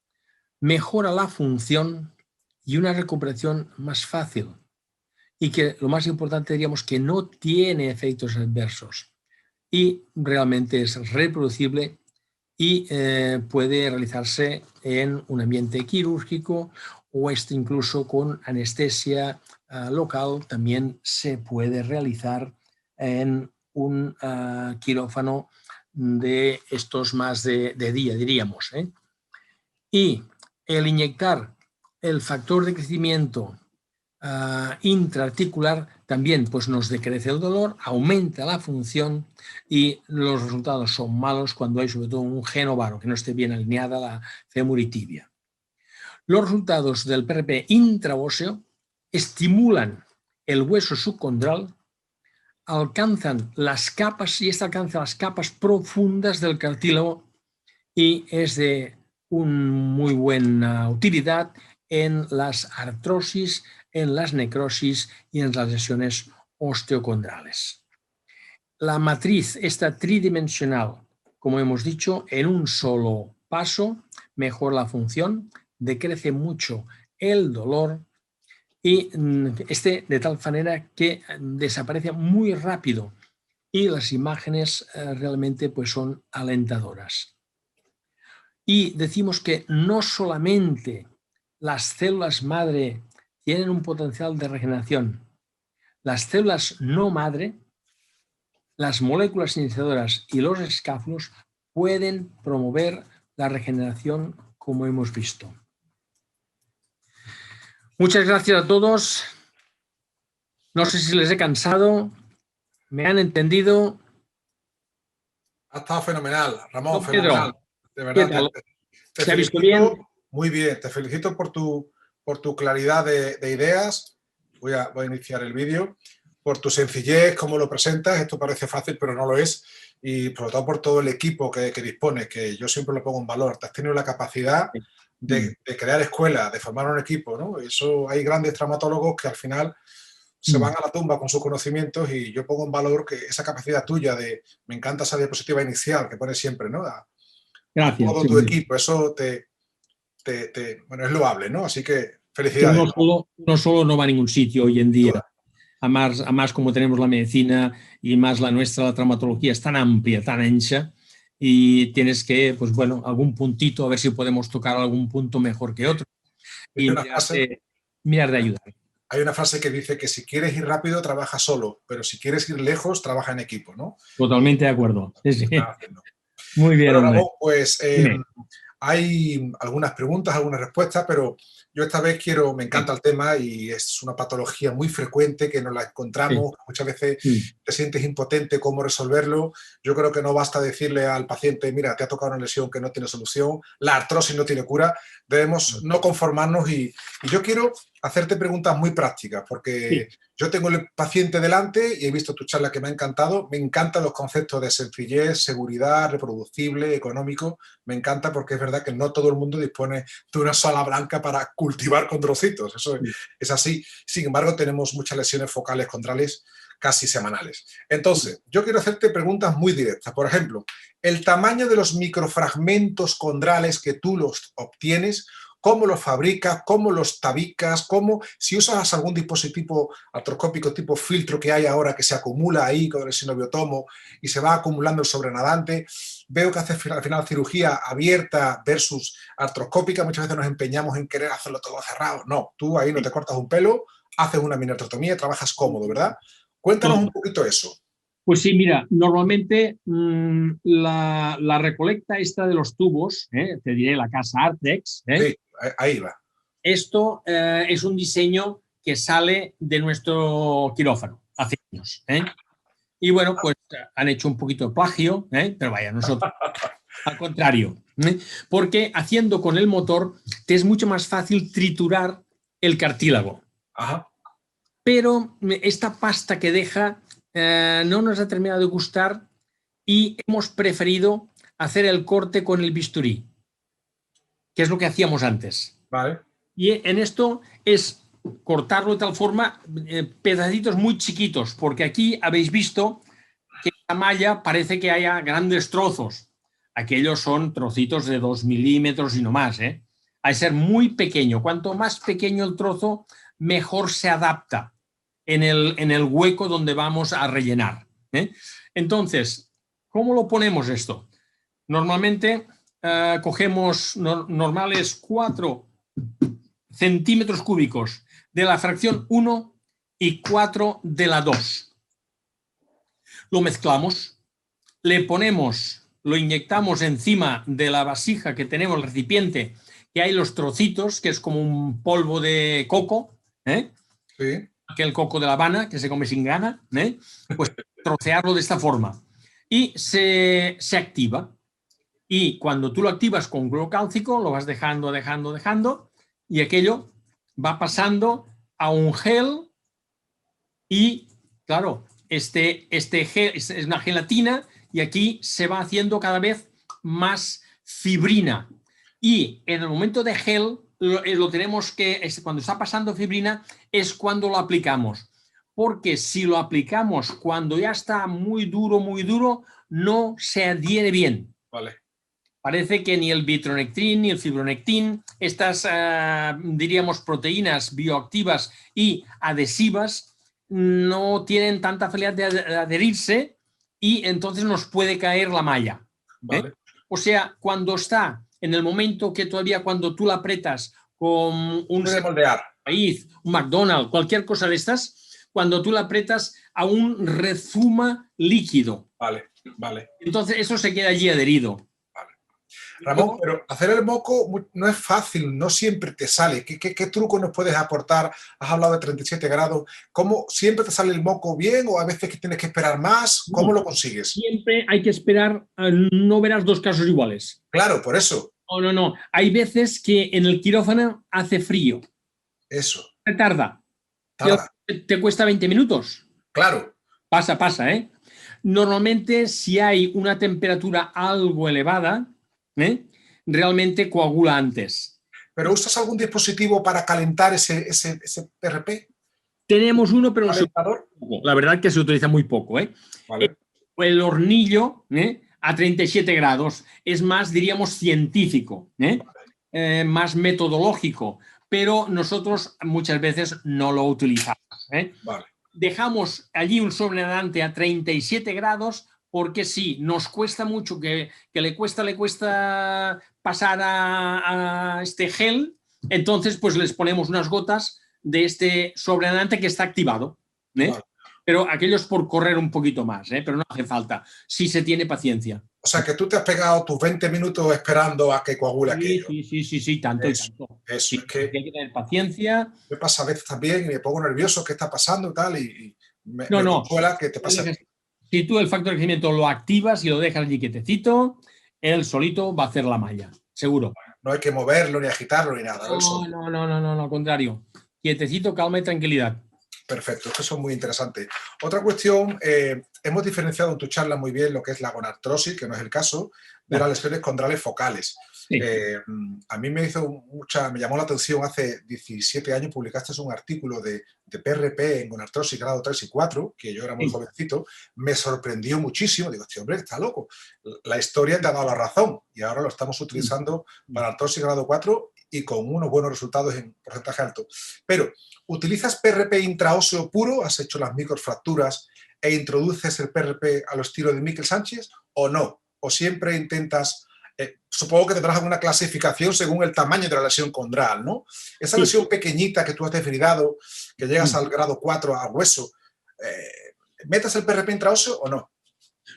[SPEAKER 2] mejora la función y una recuperación más fácil. Y que lo más importante diríamos que no tiene efectos adversos y realmente es reproducible y puede realizarse en un ambiente quirúrgico o incluso con anestesia local también se puede realizar en un quirófano de estos más de día, diríamos. Y el inyectar el factor de crecimiento intraarticular también pues nos decrece el dolor, aumenta la función y los resultados son malos cuando hay sobre todo un genovaro que no esté bien alineada la fémur y tibia. Los resultados del PRP intraóseo estimulan el hueso subcondral, alcanzan las capas y alcanza las capas profundas del cartílago y es de muy buena utilidad en las artrosis, en las necrosis y en las lesiones osteocondrales. La matriz, esta tridimensional, como hemos dicho, en un solo paso, mejora la función, decrece mucho el dolor y de tal manera que desaparece muy rápido y las imágenes realmente pues, son alentadoras. Y decimos que no solamente las células madre tienen un potencial de regeneración, las células no madre, las moléculas iniciadoras y los escáfulos pueden promover la regeneración como hemos visto. Muchas gracias a todos. No sé si les he cansado. ¿Me han entendido?
[SPEAKER 1] Ha estado fenomenal, Ramón,
[SPEAKER 2] Don Pedro,
[SPEAKER 1] fenomenal. De verdad, te
[SPEAKER 2] ¿se ha visto
[SPEAKER 1] felicito,
[SPEAKER 2] bien?
[SPEAKER 1] Muy bien, te felicito por tu claridad de ideas. Voy a iniciar el vídeo. Por tu sencillez, cómo lo presentas, esto parece fácil, pero no lo es. Y sobre todo por todo el equipo que dispones, que yo siempre lo pongo en valor. Te has tenido la capacidad de crear escuelas, de formar un equipo, ¿no? Eso, hay grandes traumatólogos que al final se van a la tumba con sus conocimientos y yo pongo en valor que esa capacidad tuya me encanta esa diapositiva inicial que pones siempre, ¿no?
[SPEAKER 2] Gracias.
[SPEAKER 1] Todo tu equipo, eso bueno, es loable, ¿no? Así que felicidades.
[SPEAKER 2] Uno solo no va a ningún sitio hoy en día. Además, como tenemos la medicina y más la nuestra, la traumatología es tan amplia, tan ancha, y tienes que, pues bueno, algún puntito, a ver si podemos tocar algún punto mejor que otro. Y mirar de ayudar.
[SPEAKER 1] Hay una frase que dice que si quieres ir rápido, trabaja solo, pero si quieres ir lejos, trabaja en equipo, ¿no?
[SPEAKER 2] Totalmente de acuerdo. Sí, sí.
[SPEAKER 1] Haciendo.
[SPEAKER 2] Muy bien,
[SPEAKER 1] Bueno,
[SPEAKER 2] hombre.
[SPEAKER 1] Ramón, pues
[SPEAKER 2] Dime.
[SPEAKER 1] hay algunas preguntas, algunas respuestas, pero yo esta vez me encanta el tema y es una patología muy frecuente que nos la encontramos,
[SPEAKER 2] Sí.
[SPEAKER 1] muchas veces te sientes impotente cómo resolverlo. Yo creo que no basta decirle al paciente, mira, te ha tocado una lesión que no tiene solución, la artrosis no tiene cura, debemos no conformarnos y yo quiero hacerte preguntas muy prácticas porque yo tengo el paciente delante y he visto tu charla que me ha encantado, me encantan los conceptos de sencillez, seguridad, reproducible, económico, me encanta porque es verdad que no todo el mundo dispone de una sala blanca para cultivar condrocitos, eso es así. Sin embargo, tenemos muchas lesiones focales condrales casi semanales. Entonces, yo quiero hacerte preguntas muy directas. Por ejemplo, el tamaño de los microfragmentos condrales que tú los obtienes, cómo los fabricas, cómo los tabicas, si usas algún dispositivo artroscópico tipo filtro que hay ahora que se acumula ahí con el sinoviotomo y se va acumulando el sobrenadante. Veo que haces al final cirugía abierta versus artroscópica. Muchas veces nos empeñamos en querer hacerlo todo cerrado. No, tú ahí no te cortas un pelo, haces una mini artrotomía, trabajas cómodo, ¿verdad? Cuéntanos un poquito eso.
[SPEAKER 2] Pues sí, mira, normalmente la recolecta esta de los tubos, te diré la casa Artrex,
[SPEAKER 1] sí, ahí va.
[SPEAKER 2] Esto es un diseño que sale de nuestro quirófano hace años. Y bueno, pues han hecho un poquito de plagio, pero vaya, nosotros al contrario, porque haciendo con el motor te es mucho más fácil triturar el cartílago.
[SPEAKER 1] Ajá.
[SPEAKER 2] Pero esta pasta que deja no nos ha terminado de gustar y hemos preferido hacer el corte con el bisturí, que es lo que hacíamos antes.
[SPEAKER 1] Vale.
[SPEAKER 2] Y en esto es cortarlo de tal forma, pedacitos muy chiquitos, porque aquí habéis visto que la malla parece que haya grandes trozos. Aquellos son trocitos de 2 milímetros y no más. Hay que ser muy pequeño. Cuanto más pequeño el trozo, mejor se adapta en el hueco donde vamos a rellenar. Entonces, ¿cómo lo ponemos esto? Normalmente cogemos normales 4 centímetros cúbicos de la fracción 1 y 4 de la 2. Lo mezclamos, le ponemos, lo inyectamos encima de la vasija que tenemos, el recipiente, que hay los trocitos, que es como un polvo de coco,
[SPEAKER 1] Sí.
[SPEAKER 2] que el coco de La Habana, que se come sin gana, pues trocearlo de esta forma. Y se activa. Y cuando tú lo activas con glúo cálcico, lo vas dejando, y aquello va pasando a un gel y, claro, este gel es una gelatina y aquí se va haciendo cada vez más fibrina. Y en el momento de gel lo tenemos que, cuando está pasando fibrina, es cuando lo aplicamos. Porque si lo aplicamos cuando ya está muy duro, no se adhiere bien.
[SPEAKER 1] Vale.
[SPEAKER 2] Parece que ni el vitronectin ni el fibronectin, estas, diríamos, proteínas bioactivas y adhesivas, no tienen tanta facilidad de adherirse y entonces nos puede caer la malla.
[SPEAKER 1] Vale.
[SPEAKER 2] O sea, cuando está en el momento que todavía cuando tú la apretas con un país, un McDonald's, cualquier cosa de estas, cuando tú la apretas aún rezuma líquido.
[SPEAKER 1] Vale, vale.
[SPEAKER 2] Entonces eso se queda allí adherido.
[SPEAKER 1] Ramón, pero hacer el moco no es fácil, no siempre te sale. ¿Qué truco nos puedes aportar? Has hablado de 37 grados. ¿Cómo siempre te sale el moco bien o a veces que tienes que esperar más? ¿Cómo lo consigues?
[SPEAKER 2] Siempre hay que esperar, no verás dos casos iguales.
[SPEAKER 1] Claro, por eso.
[SPEAKER 2] No. Hay veces que en el quirófano hace frío.
[SPEAKER 1] Eso.
[SPEAKER 2] Tarda. Te cuesta 20 minutos.
[SPEAKER 1] Claro.
[SPEAKER 2] Pasa, Normalmente, si hay una temperatura algo elevada, realmente coagula antes.
[SPEAKER 1] ¿Pero usas algún dispositivo para calentar ese PRP?
[SPEAKER 2] Tenemos uno, pero
[SPEAKER 1] ¿Calentador?
[SPEAKER 2] la verdad que se utiliza muy poco.
[SPEAKER 1] Vale.
[SPEAKER 2] El hornillo a 37 grados es más, diríamos, científico, más metodológico, pero nosotros muchas veces no lo utilizamos.
[SPEAKER 1] Vale.
[SPEAKER 2] Dejamos allí un sobrenadante a 37 grados porque sí, nos cuesta mucho, que le cuesta pasar a este gel, entonces pues les ponemos unas gotas de este sobrenadante que está activado.
[SPEAKER 1] Vale.
[SPEAKER 2] Pero aquello es por correr un poquito más, pero no hace falta, si se tiene paciencia.
[SPEAKER 1] O sea, que tú te has pegado tus 20 minutos esperando a que coagule aquello.
[SPEAKER 2] Sí, tanto
[SPEAKER 1] Eso,
[SPEAKER 2] y tanto.
[SPEAKER 1] Eso,
[SPEAKER 2] Sí,
[SPEAKER 1] es que
[SPEAKER 2] hay que tener paciencia.
[SPEAKER 1] me pasa a veces también y me pongo nervioso, ¿qué está pasando y tal? Y me
[SPEAKER 2] No.
[SPEAKER 1] consuela que te pase.
[SPEAKER 2] Si tú el factor de crecimiento lo activas y lo dejas allí quietecito, él solito va a hacer la malla, seguro.
[SPEAKER 1] No hay que moverlo, ni agitarlo, ni nada.
[SPEAKER 2] No, al contrario. Quietecito, calma y tranquilidad.
[SPEAKER 1] Perfecto, eso es muy interesante. Otra cuestión, hemos diferenciado en tu charla muy bien lo que es la gonartrosis, que no es el caso, de las lesiones condrales focales.
[SPEAKER 2] Sí.
[SPEAKER 1] A mí me llamó la atención, hace 17 años publicaste un artículo de PRP en gonartrosis grado 3 y 4, que yo era muy jovencito, me sorprendió muchísimo, digo, este hombre está loco. La historia te ha dado la razón y ahora lo estamos utilizando para artrosis grado 4 y con unos buenos resultados en porcentaje alto. Pero, ¿utilizas PRP intraóseo puro? ¿Has hecho las microfracturas e introduces el PRP a los estilos de Miquel Sánchez o no? ¿O siempre intentas, supongo que tendrás alguna clasificación según el tamaño de la lesión condral, ¿no? Esa lesión pequeñita que tú has desfibrilado, que llegas al grado 4 a hueso, ¿metas el PRP intraóseo o no?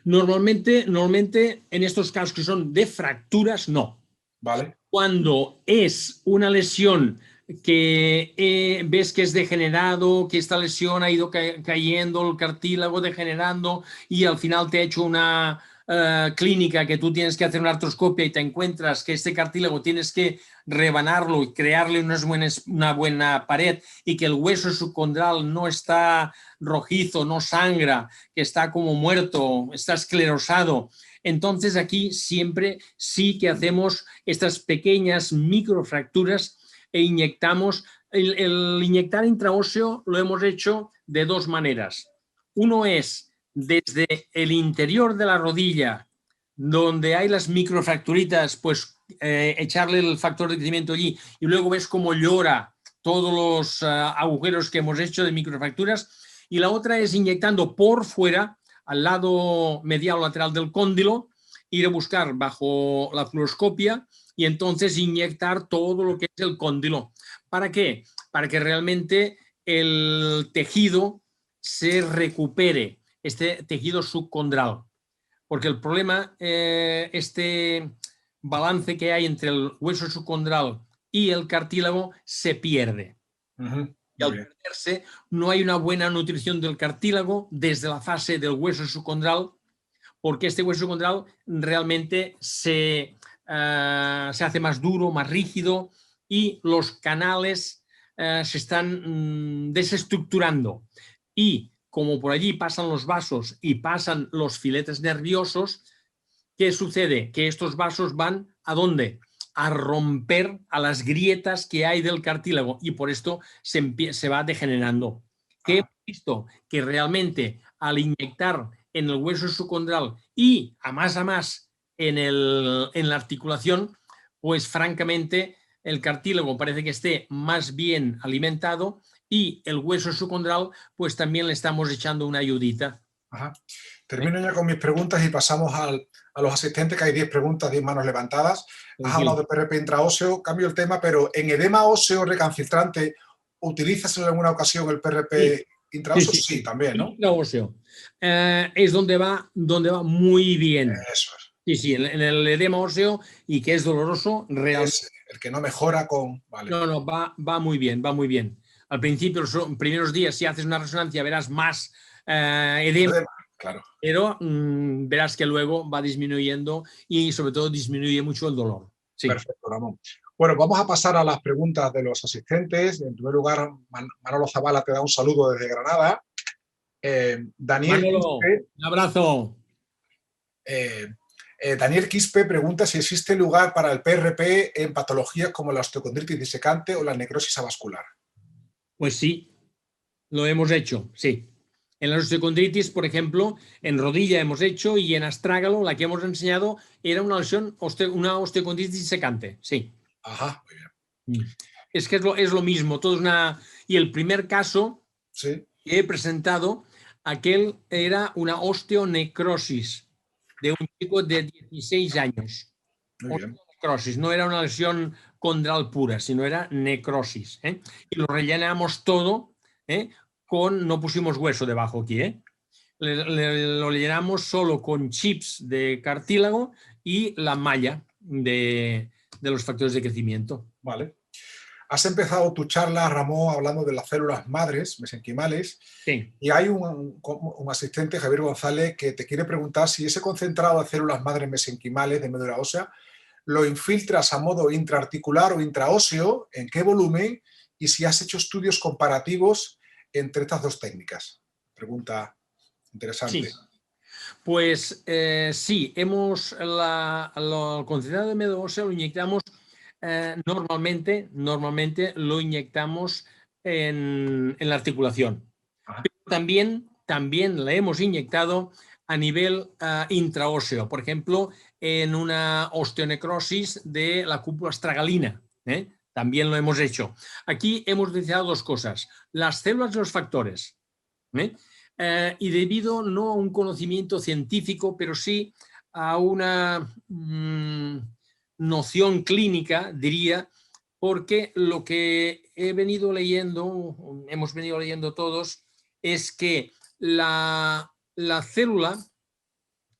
[SPEAKER 2] Normalmente en estos casos que son de fracturas, no.
[SPEAKER 1] Vale.
[SPEAKER 2] Cuando es una lesión que ves que es degenerado, que esta lesión ha ido cayendo, el cartílago degenerando y al final te ha hecho una clínica que tú tienes que hacer una artroscopia y te encuentras que este cartílago tienes que rebanarlo y crearle una buena pared y que el hueso subcondral no está rojizo, no sangra, que está como muerto, está esclerosado. Entonces aquí siempre sí que hacemos estas pequeñas microfracturas e inyectamos. El inyectar intraóseo lo hemos hecho de dos maneras. Uno es desde el interior de la rodilla, donde hay las microfracturitas, pues echarle el factor de crecimiento allí y luego ves cómo llora todos los agujeros que hemos hecho de microfracturas. Y la otra es inyectando por fuera, al lado medial o lateral del cóndilo, ir a buscar bajo la fluoroscopia y entonces inyectar todo lo que es el cóndilo. ¿Para qué? Para que realmente el tejido se recupere, este tejido subcondral. Porque el problema, este balance que hay entre el hueso subcondral y el cartílago se pierde. Y al perderse, no hay una buena nutrición del cartílago desde la fase del hueso subcondral, porque este hueso subcondral realmente se hace más duro, más rígido y los canales se están desestructurando. Y como por allí pasan los vasos y pasan los filetes nerviosos, ¿qué sucede? Que estos vasos van ¿a dónde? A romper a las grietas que hay del cartílago y por esto se va degenerando. ¿Qué hemos visto? Que realmente al inyectar en el hueso subcondral y a más en la articulación, pues francamente el cartílago parece que esté más bien alimentado y el hueso subcondral pues también le estamos echando una ayudita.
[SPEAKER 1] Ajá. Termino ya con mis preguntas y pasamos a los asistentes, que hay 10 preguntas, 10 manos levantadas. Has hablado de PRP intraóseo, cambio el tema, pero en edema óseo recalcitrante, ¿utilizas en alguna ocasión el PRP intraóseo? Sí, también, ¿no?
[SPEAKER 2] Intraóseo. Es donde va muy bien.
[SPEAKER 1] Eso es.
[SPEAKER 2] Sí, en el edema óseo y que es doloroso, realmente.
[SPEAKER 1] Es el que no mejora con... Vale.
[SPEAKER 2] No, va muy bien, va muy bien. Al principio, los primeros días, si haces una resonancia, verás más edema,
[SPEAKER 1] claro.
[SPEAKER 2] Pero verás que luego va disminuyendo y sobre todo disminuye mucho el dolor. Sí.
[SPEAKER 1] Perfecto, Ramón. Bueno, vamos a pasar a las preguntas de los asistentes. En primer lugar, Manolo Zavala te da un saludo desde Granada. Daniel
[SPEAKER 2] Manolo,
[SPEAKER 1] Quispe,
[SPEAKER 2] un abrazo.
[SPEAKER 1] Daniel Quispe pregunta si existe lugar para el PRP en patologías como la osteocondritis disecante o la necrosis avascular.
[SPEAKER 2] Pues sí, lo hemos hecho, sí. En la osteocondritis, por ejemplo, en rodilla hemos hecho y en astrágalo, la que hemos enseñado, era una lesión, una osteocondritis disecante, sí.
[SPEAKER 1] Ajá, muy bien.
[SPEAKER 2] Es que es lo mismo, todo es una... Y el primer caso que he presentado, aquel era una osteonecrosis de un chico de 16 años.
[SPEAKER 1] Muy bien.
[SPEAKER 2] necrosis, no era una lesión condral pura, sino era necrosis. Y lo rellenamos todo, no pusimos hueso debajo aquí, lo llenamos solo con chips de cartílago y la malla de los factores de crecimiento.
[SPEAKER 1] Vale. Has empezado tu charla, Ramón, hablando de las células madres mesenquimales.
[SPEAKER 2] Sí.
[SPEAKER 1] Y hay un asistente, Javier González, que te quiere preguntar si ese concentrado de células madres mesenquimales de médula ósea lo infiltras a modo intraarticular o intraóseo, en qué volumen y si has hecho estudios comparativos entre estas dos técnicas. Pregunta interesante.
[SPEAKER 2] Sí. Pues sí, el concentrado de médula ósea lo inyectamos normalmente lo inyectamos en la articulación. Pero también la hemos inyectado a nivel intraóseo, por ejemplo, en una osteonecrosis de la cúpula astragalina. También lo hemos hecho. Aquí hemos utilizado dos cosas, las células de los factores. Y debido no a un conocimiento científico, pero sí a una noción clínica, diría, porque lo que hemos venido leyendo todos, es que la célula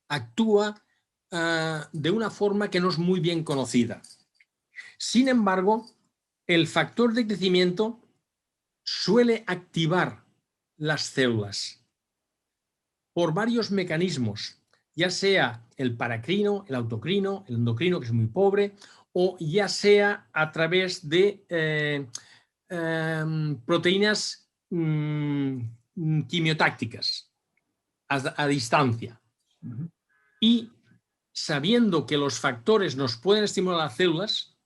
[SPEAKER 2] actúa de una forma que no es muy bien conocida. Sin embargo, el factor de crecimiento suele activar las células por varios mecanismos, ya sea el paracrino, el autocrino, el endocrino, que es muy pobre, o ya sea a través de proteínas quimiotácticas a distancia. Y sabiendo que los factores nos pueden estimular las células,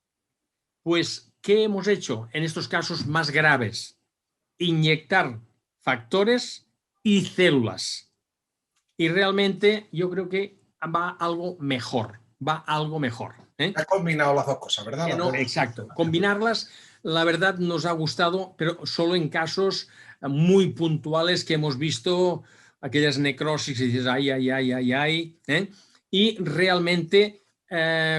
[SPEAKER 2] pues, ¿qué hemos hecho en estos casos más graves? Inyectar factores y células. Y realmente yo creo que va algo mejor.
[SPEAKER 1] Has combinado las dos cosas, ¿verdad?
[SPEAKER 2] Exacto. Combinarlas, la verdad, nos ha gustado, pero solo en casos muy puntuales que hemos visto aquellas necrosis y dices, ay. Y realmente,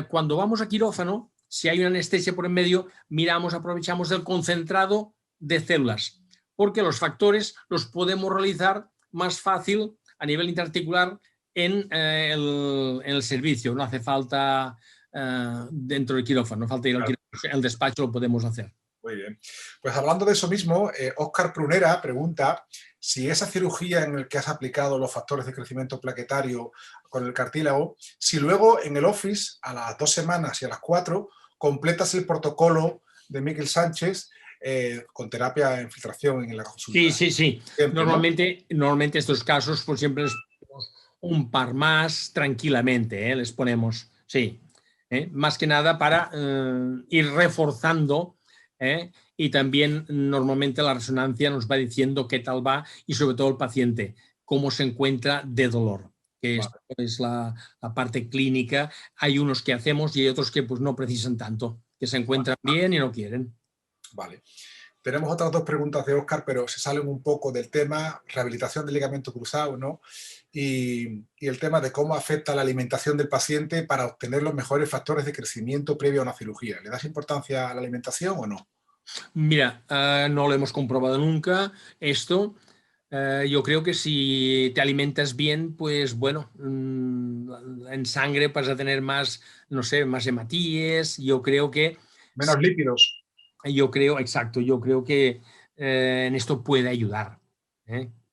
[SPEAKER 2] cuando vamos a quirófano, si hay una anestesia por en medio, aprovechamos el concentrado de células, porque los factores los podemos realizar más fácil a nivel intraarticular en el servicio. No hace falta dentro del quirófano, no falta ir al quirófano, el despacho lo podemos hacer.
[SPEAKER 1] Muy bien. Pues hablando de eso mismo, Óscar Prunera pregunta si esa cirugía en la que has aplicado los factores de crecimiento plaquetario con el cartílago, si luego en el office a las 2 semanas y a las 4 completas el protocolo de Miquel Sánchez con terapia de infiltración en la consulta.
[SPEAKER 2] Sí. Siempre, normalmente estos casos pues siempre les ponemos un par más tranquilamente, les ponemos, sí. Más que nada para ir reforzando, y también normalmente la resonancia nos va diciendo qué tal va y sobre todo el paciente, cómo se encuentra de dolor, que esto es la parte clínica. Hay unos que hacemos y hay otros que pues no precisan tanto, que se encuentran bien y no quieren.
[SPEAKER 1] Vale. Tenemos otras dos preguntas de Óscar, pero se salen un poco del tema, rehabilitación del ligamento cruzado, ¿no? Y el tema de cómo afecta la alimentación del paciente para obtener los mejores factores de crecimiento previo a una cirugía. ¿Le das importancia a la alimentación o no?
[SPEAKER 2] Mira, no lo hemos comprobado nunca esto. Yo creo que si te alimentas bien, pues bueno, en sangre vas a tener más, no sé, más hematíes. Yo creo que...
[SPEAKER 1] Menos lípidos.
[SPEAKER 2] Yo creo que en esto puede ayudar.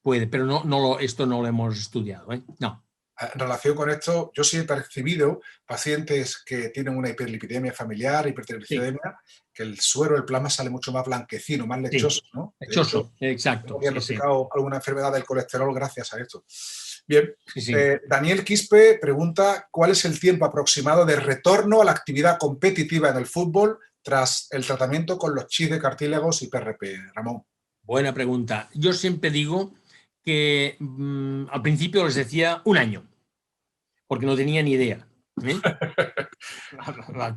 [SPEAKER 2] Puede, pero esto no lo hemos estudiado. No.
[SPEAKER 1] En relación con esto, yo sí he percibido pacientes que tienen una hiperlipidemia familiar, hipertrigliceridemia, que el suero, el plasma sale mucho más blanquecino, más lechoso, ¿no?
[SPEAKER 2] Lechoso, exacto.
[SPEAKER 1] He diagnosticado alguna enfermedad del colesterol gracias a esto. Bien,
[SPEAKER 2] Sí.
[SPEAKER 1] Daniel Quispe pregunta ¿cuál es el tiempo aproximado de retorno a la actividad competitiva en el fútbol tras el tratamiento con los chips de cartílagos y PRP? Ramón.
[SPEAKER 2] Buena pregunta. Yo siempre digo que al principio les decía 1 año, porque no tenía ni idea.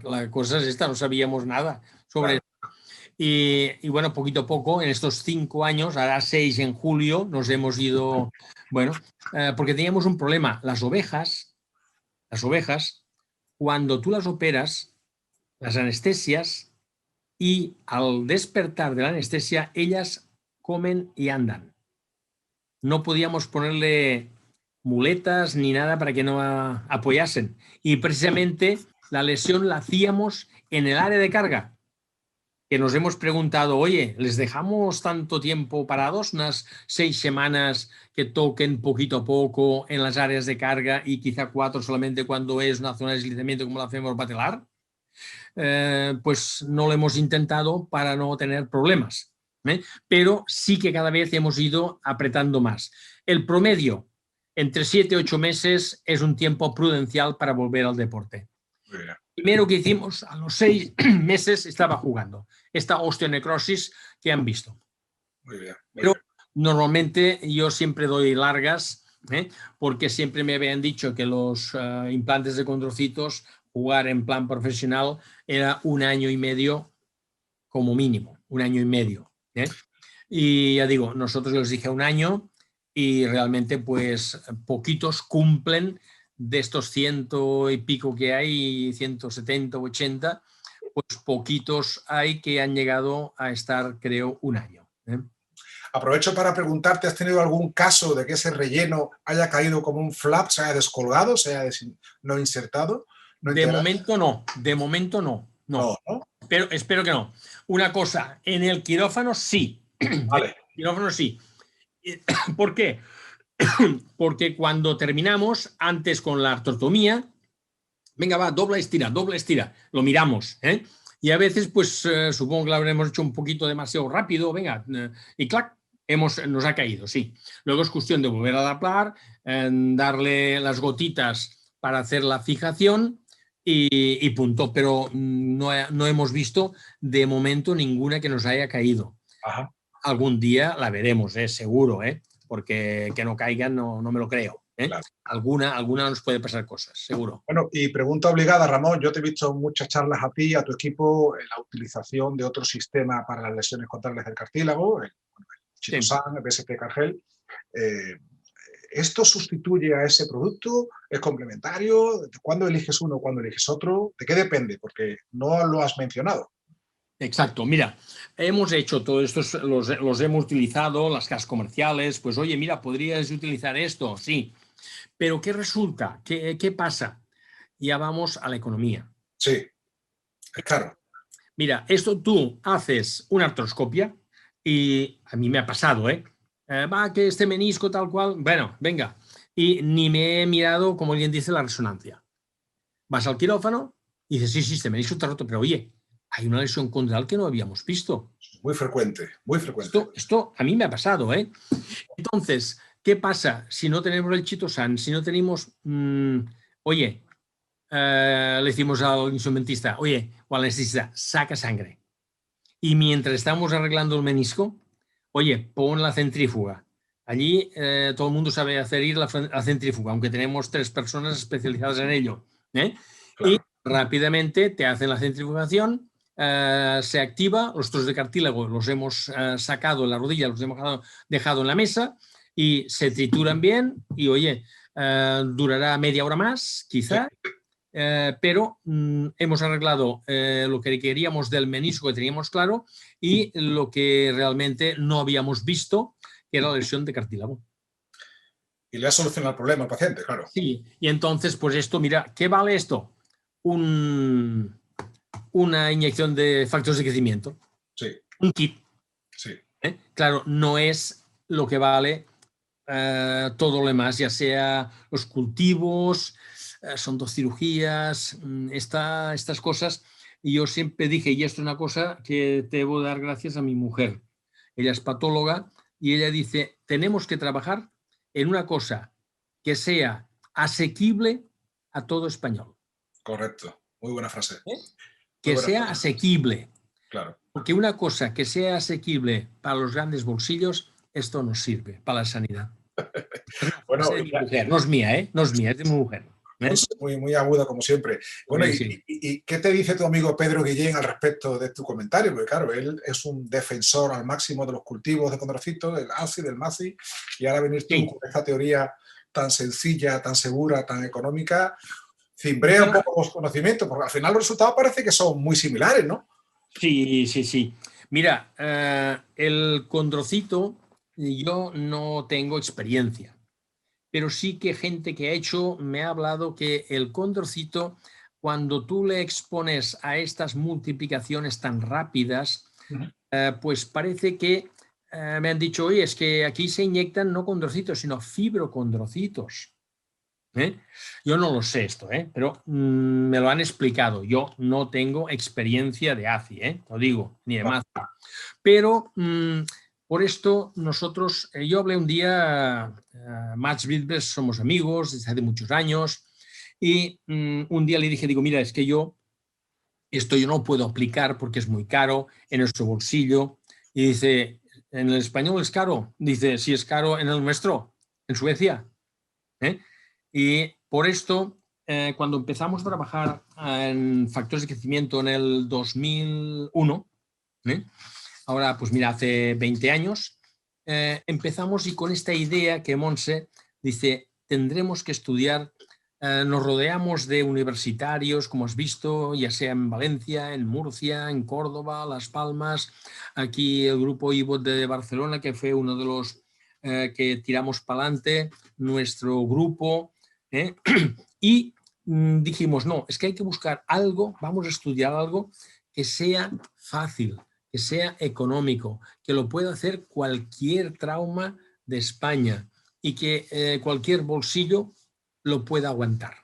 [SPEAKER 2] La cosa es esta, no sabíamos nada sobre esto. Y bueno, poquito a poco, en estos 5 años, ahora 6 en julio, nos hemos ido, porque teníamos un problema. Las ovejas, cuando tú las operas, las anestesias y al despertar de la anestesia ellas comen y andan. No podíamos ponerle muletas ni nada para que no apoyasen. Y precisamente la lesión la hacíamos en el área de carga, que nos hemos preguntado, oye, ¿les dejamos tanto tiempo parados, unas 6 semanas que toquen poquito a poco en las áreas de carga y quizá 4 solamente cuando es una zona de deslizamiento como la femur patelar? Pues no lo hemos intentado para no tener problemas, pero sí que cada vez hemos ido apretando más. El promedio entre 7 y 8 meses es un tiempo prudencial para volver al deporte. Primero que hicimos, a los 6 meses estaba jugando. Esta osteonecrosis que han visto.
[SPEAKER 1] Muy bien.
[SPEAKER 2] Pero normalmente yo siempre doy largas, porque siempre me habían dicho que los implantes de condrocitos, jugar en plan profesional, era 1 año y medio como mínimo, 1 año y medio. Y ya digo, nosotros les dije 1 año y realmente pues poquitos cumplen de estos 100 y pico que hay, 170, 80, pues poquitos hay que han llegado a estar, creo, 1 año.
[SPEAKER 1] Aprovecho para preguntarte, ¿has tenido algún caso de que ese relleno haya caído como un flap, se haya descolgado, se haya no insertado? ¿No
[SPEAKER 2] de momento no, de momento no.
[SPEAKER 1] No, ¿no?
[SPEAKER 2] Pero espero que no. Una cosa, en el quirófano sí.
[SPEAKER 1] Vale.
[SPEAKER 2] En el quirófano sí. ¿Por qué? Porque cuando terminamos, antes con la artrotomía, venga, va, dobla, estira, lo miramos, y a veces, pues supongo que lo habremos hecho un poquito demasiado rápido, venga, y clac, nos ha caído, sí. Luego es cuestión de volver a adaptar, darle las gotitas para hacer la fijación y punto, pero no hemos visto de momento ninguna que nos haya caído.
[SPEAKER 1] Ajá.
[SPEAKER 2] Algún día la veremos, seguro, porque que no caigan no me lo creo.
[SPEAKER 1] Claro.
[SPEAKER 2] Alguna nos puede pasar cosas, seguro.
[SPEAKER 1] Bueno, y pregunta obligada, Ramón, yo te he visto muchas charlas a ti y a tu equipo en la utilización de otro sistema para las lesiones contractuales del cartílago, el Chitosan, el BSP Cargel. ¿Esto sustituye a ese producto? ¿Es complementario? ¿Cuándo eliges uno, cuándo eliges otro? ¿De qué depende? Porque no lo has mencionado.
[SPEAKER 2] Exacto, mira, hemos hecho todo esto, los hemos utilizado, las casas comerciales, pues oye, mira, podrías utilizar esto, sí, pero ¿qué resulta? ¿Qué pasa? Ya vamos a la economía.
[SPEAKER 1] Sí, es caro.
[SPEAKER 2] Mira, esto tú haces una artroscopia y a mí me ha pasado, va, que este menisco tal cual, bueno, venga, y ni me he mirado, como alguien dice, la resonancia. Vas al quirófano y dices, sí, este menisco está roto, pero oye, hay una lesión condral que no habíamos visto.
[SPEAKER 1] Muy frecuente, muy frecuente.
[SPEAKER 2] Esto a mí me ha pasado, Entonces, ¿qué pasa si no tenemos el Chitosan? Si no tenemos, oye, le decimos al instrumentista, oye, o al anestesista, saca sangre. Y mientras estamos arreglando el menisco, oye, pon la centrífuga. Allí todo el mundo sabe hacer ir la centrífuga, aunque tenemos 3 personas especializadas en ello.
[SPEAKER 1] Claro.
[SPEAKER 2] Y rápidamente te hacen la centrifugación, se activa, los trozos de cartílago los hemos sacado en la rodilla, los hemos dejado en la mesa y se trituran bien y, oye, durará media hora más, quizá, pero hemos arreglado lo que queríamos del menisco que teníamos claro y lo que realmente no habíamos visto, que era la lesión de cartílago.
[SPEAKER 1] Y le ha solucionado el problema al paciente, claro.
[SPEAKER 2] Sí, y entonces, pues esto, mira, ¿qué vale esto? Una inyección de factores de crecimiento.
[SPEAKER 1] Sí.
[SPEAKER 2] Un kit.
[SPEAKER 1] Sí.
[SPEAKER 2] Claro, no es lo que vale todo lo demás, ya sea los cultivos, son 2 cirugías, estas cosas. Y yo siempre dije, y esto es una cosa que debo dar gracias a mi mujer. Ella es patóloga y ella dice, tenemos que trabajar en una cosa que sea asequible a todo español.
[SPEAKER 1] Correcto, muy buena frase.
[SPEAKER 2] Que sea asequible.
[SPEAKER 1] Claro.
[SPEAKER 2] Porque una cosa que sea asequible para los grandes bolsillos, esto no sirve para la sanidad.
[SPEAKER 1] Bueno,
[SPEAKER 2] es de mi mujer, no es mía, no es mía, es de mi mujer.
[SPEAKER 1] Muy, muy aguda, como siempre. Bueno,
[SPEAKER 2] sí.
[SPEAKER 1] ¿Y qué te dice tu amigo Pedro Guillén al respecto de tu comentario? Porque claro, él es un defensor al máximo de los cultivos de condrocitos, del ASI, del MACI, y ahora venir tú con esta teoría tan sencilla, tan segura, tan económica, cimbrea un poco los conocimientos, porque al final los resultados parece que son muy similares, ¿no?
[SPEAKER 2] Sí, sí, sí. Mira, el condrocito, yo no tengo experiencia, pero sí que gente que ha hecho me ha hablado que el condrocito, cuando tú le expones a estas multiplicaciones tan rápidas, pues parece que me han dicho, oye, es que aquí se inyectan no condrocitos, sino fibrocondrocitos. Yo no lo sé esto, pero me lo han explicado. Yo no tengo experiencia de ACI, lo digo, ni de MACI. Pero por esto nosotros, yo hablé un día, Mats Vidbres, somos amigos desde hace muchos años, y un día le dije, digo, mira, es que esto yo no puedo aplicar porque es muy caro en nuestro bolsillo. Y dice, ¿en el español es caro? Dice, sí es caro en el nuestro, en Suecia. Y por esto, cuando empezamos a trabajar en factores de crecimiento en el 2001, ahora pues mira, hace 20 años, empezamos y con esta idea que Monse dice, tendremos que estudiar, nos rodeamos de universitarios, como has visto, ya sea en Valencia, en Murcia, en Córdoba, Las Palmas, aquí el grupo IBOT de Barcelona, que fue uno de los que tiramos para adelante, nuestro grupo, y dijimos, no, es que hay que buscar algo, vamos a estudiar algo que sea fácil, que sea económico, que lo pueda hacer cualquier trauma de España y que cualquier bolsillo lo pueda aguantar.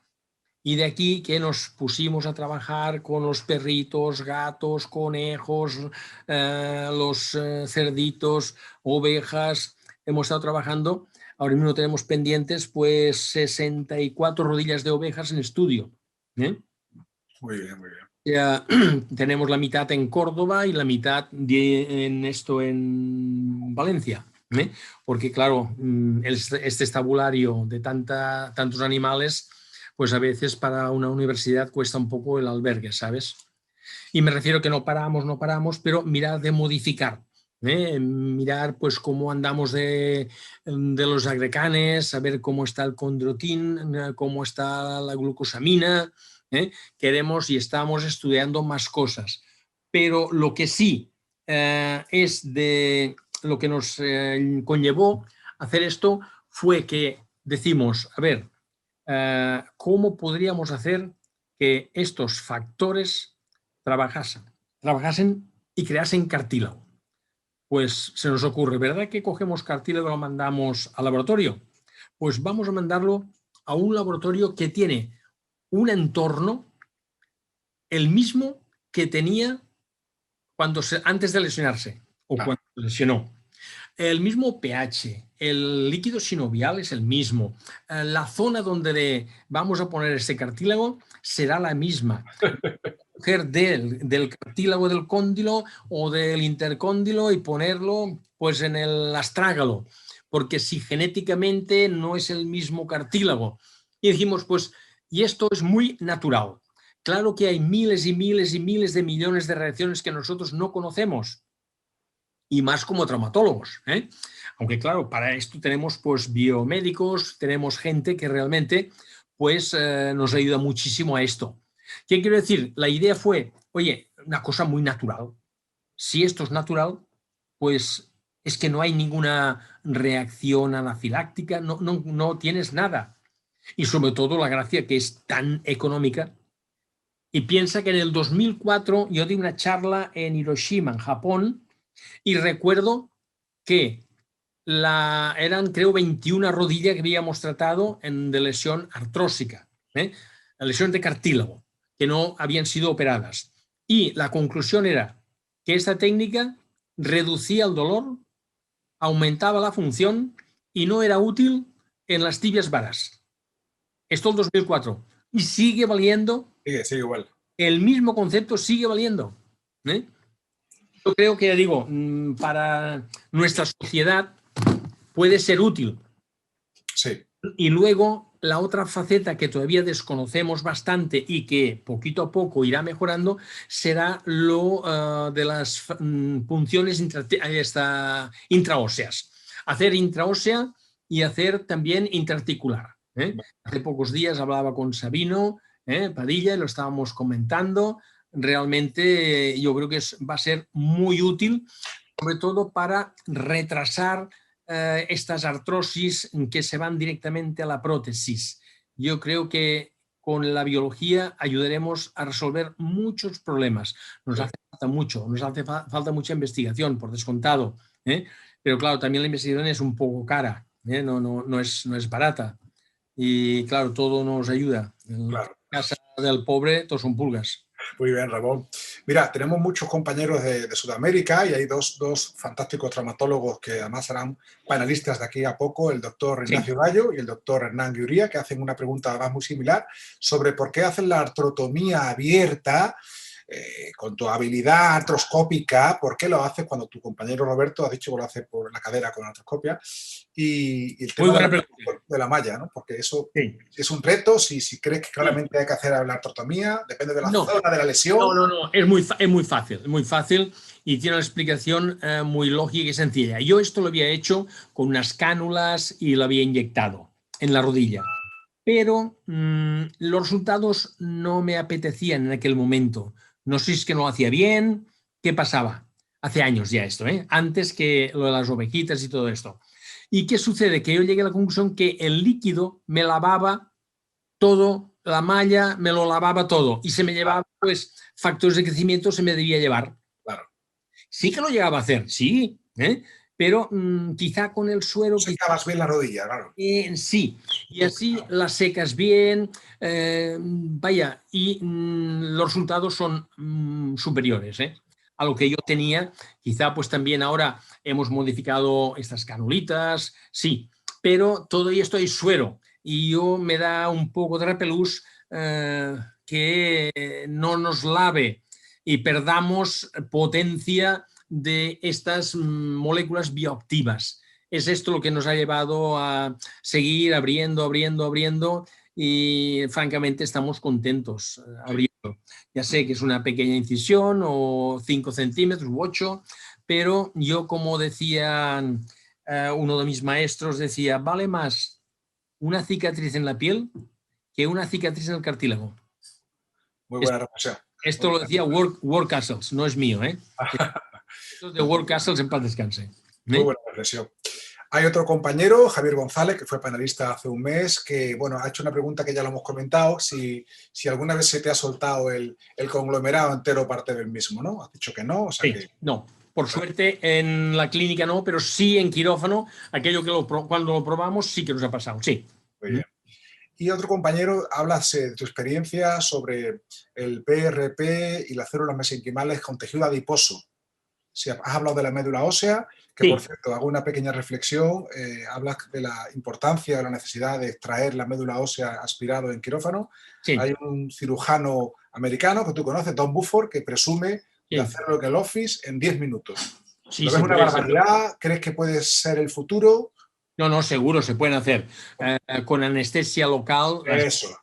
[SPEAKER 2] Y de aquí que nos pusimos a trabajar con los perritos, gatos, conejos, los cerditos, ovejas. Hemos estado trabajando, ahora mismo tenemos pendientes pues 64 rodillas de ovejas en estudio.
[SPEAKER 1] Muy bien, muy bien.
[SPEAKER 2] Ya, tenemos la mitad en Córdoba y la mitad en Valencia. Porque claro, este estabulario de tantos animales, pues a veces para una universidad cuesta un poco el albergue, ¿sabes? Y me refiero que no paramos, pero mirar de modificar. Mirar pues cómo andamos de los agrecanes, saber cómo está el condroitín, cómo está la glucosamina. Queremos y estamos estudiando más cosas. Pero lo que sí es de lo que nos conllevó hacer esto fue que decimos, a ver, ¿cómo podríamos hacer que estos factores trabajasen y creasen cartílago? Pues se nos ocurre, ¿verdad que cogemos cartílago y lo mandamos al laboratorio? Pues vamos a mandarlo a un laboratorio que tiene un entorno el mismo que tenía antes de lesionarse o cuando se lesionó. El mismo pH, el líquido sinovial es el mismo, la zona donde vamos a poner este cartílago será la misma. Coger del cartílago del cóndilo o del intercóndilo y ponerlo pues en el astrágalo, porque si genéticamente no es el mismo cartílago. Y dijimos, pues, y esto es muy natural. Claro que hay miles y miles y miles de millones de reacciones que nosotros no conocemos, y más como traumatólogos. Aunque claro, para esto tenemos pues biomédicos, tenemos gente que realmente pues nos ayuda muchísimo a esto. ¿Qué quiero decir? La idea fue, oye, una cosa muy natural. Si esto es natural, pues es que no hay ninguna reacción anafiláctica, no tienes nada. Y sobre todo la gracia que es tan económica. Y piensa que en el 2004 yo di una charla en Hiroshima, en Japón, y recuerdo que eran, creo, 21 rodillas que habíamos tratado de lesión artrósica, la lesión de cartílago, que no habían sido operadas. Y la conclusión era que esta técnica reducía el dolor, aumentaba la función y no era útil en las tibias varas. Esto en 2004. Y sigue valiendo.
[SPEAKER 1] Sigue igual.
[SPEAKER 2] El mismo concepto sigue valiendo. Yo creo que, digo, para nuestra sociedad puede ser útil.
[SPEAKER 1] Sí.
[SPEAKER 2] Y luego la otra faceta que todavía desconocemos bastante y que poquito a poco irá mejorando será lo de las punciones intraóseas. Hacer intraósea y hacer también intraarticular. Hace pocos días hablaba con Sabino Padilla, lo estábamos comentando. Realmente yo creo que va a ser muy útil, sobre todo para retrasar estas artrosis que se van directamente a la prótesis. Yo creo que con la biología ayudaremos a resolver muchos problemas. Nos hace falta mucho, nos hace falta mucha investigación, por descontado, pero claro, también la investigación es un poco cara, no es barata. Y claro, todo nos ayuda. En
[SPEAKER 1] Claro.
[SPEAKER 2] casa del pobre, todos son pulgas.
[SPEAKER 1] Muy bien, Ramón. Mira, tenemos muchos compañeros de Sudamérica y hay dos fantásticos traumatólogos que además serán panelistas de aquí a poco, el doctor Ignacio Gallo y el doctor Hernán Guiuría, que hacen una pregunta además muy similar sobre por qué hacen la artrotomía abierta con tu habilidad artroscópica, ¿por qué lo haces cuando tu compañero Roberto ha dicho que lo hace por la cadera con artroscopia? Y el tema de la malla, ¿no? Porque eso es un reto, si crees que claramente hay que hacer la artrotomía, depende de la zona de la lesión.
[SPEAKER 2] No, es muy fácil y tiene una explicación muy lógica y sencilla. Yo esto lo había hecho con unas cánulas y lo había inyectado en la rodilla, pero los resultados no me apetecían en aquel momento. No sé si es que no lo hacía bien, ¿qué pasaba? Hace años ya esto, antes que lo de las ovejitas y todo esto. ¿Y qué sucede? Que yo llegué a la conclusión que el líquido me lavaba todo, la malla me lo lavaba todo y se me llevaba, pues, factores de crecimiento se me debía llevar.
[SPEAKER 1] Claro.
[SPEAKER 2] Sí que lo llegaba a hacer, sí, pero quizá con el suero...
[SPEAKER 1] Secabas bien la rodilla, claro.
[SPEAKER 2] Sí, y así la secas bien, vaya, y los resultados son superiores a lo que yo tenía. Quizá pues también ahora hemos modificado estas canulitas, sí, pero todo esto es suero y yo me da un poco de repelús que no nos lave y perdamos potencia de estas moléculas bioactivas. Es esto lo que nos ha llevado a seguir abriendo y francamente estamos contentos abriendo. Ya sé que es una pequeña incisión o 5 centímetros u 8, pero yo, como decía uno de mis maestros, decía, vale más una cicatriz en la piel que una cicatriz en el cartílago.
[SPEAKER 1] Muy buena reflexión.
[SPEAKER 2] Esto lo decía Ward Castles, no es mío, Esto es de Ward Castles, en paz descanse.
[SPEAKER 1] Muy buena reflexión. Hay otro compañero, Javier González, que fue panelista hace un mes, que bueno, ha hecho una pregunta que ya lo hemos comentado, si alguna vez se te ha soltado el conglomerado entero o parte del mismo, ¿no? Has dicho que no. O sea
[SPEAKER 2] sí, que... No, por suerte en la clínica no, pero sí en quirófano, aquello que cuando lo probamos sí que nos ha pasado, sí.
[SPEAKER 1] Muy bien. Y otro compañero, hablas de tu experiencia sobre el PRP y las células mesenquimales con tejido adiposo. Si has hablado de la médula ósea, que por cierto, hago una pequeña reflexión, hablas de la importancia, de la necesidad de extraer la médula ósea aspirado en quirófano. Sí. Hay un cirujano americano que tú conoces, Don Buford, que presume de hacerlo en el office en 10 minutos. Sí, ¿lo ves una barbaridad? ¿Crees que puede ser el futuro?
[SPEAKER 2] No, seguro se pueden hacer con anestesia local.
[SPEAKER 1] Eso.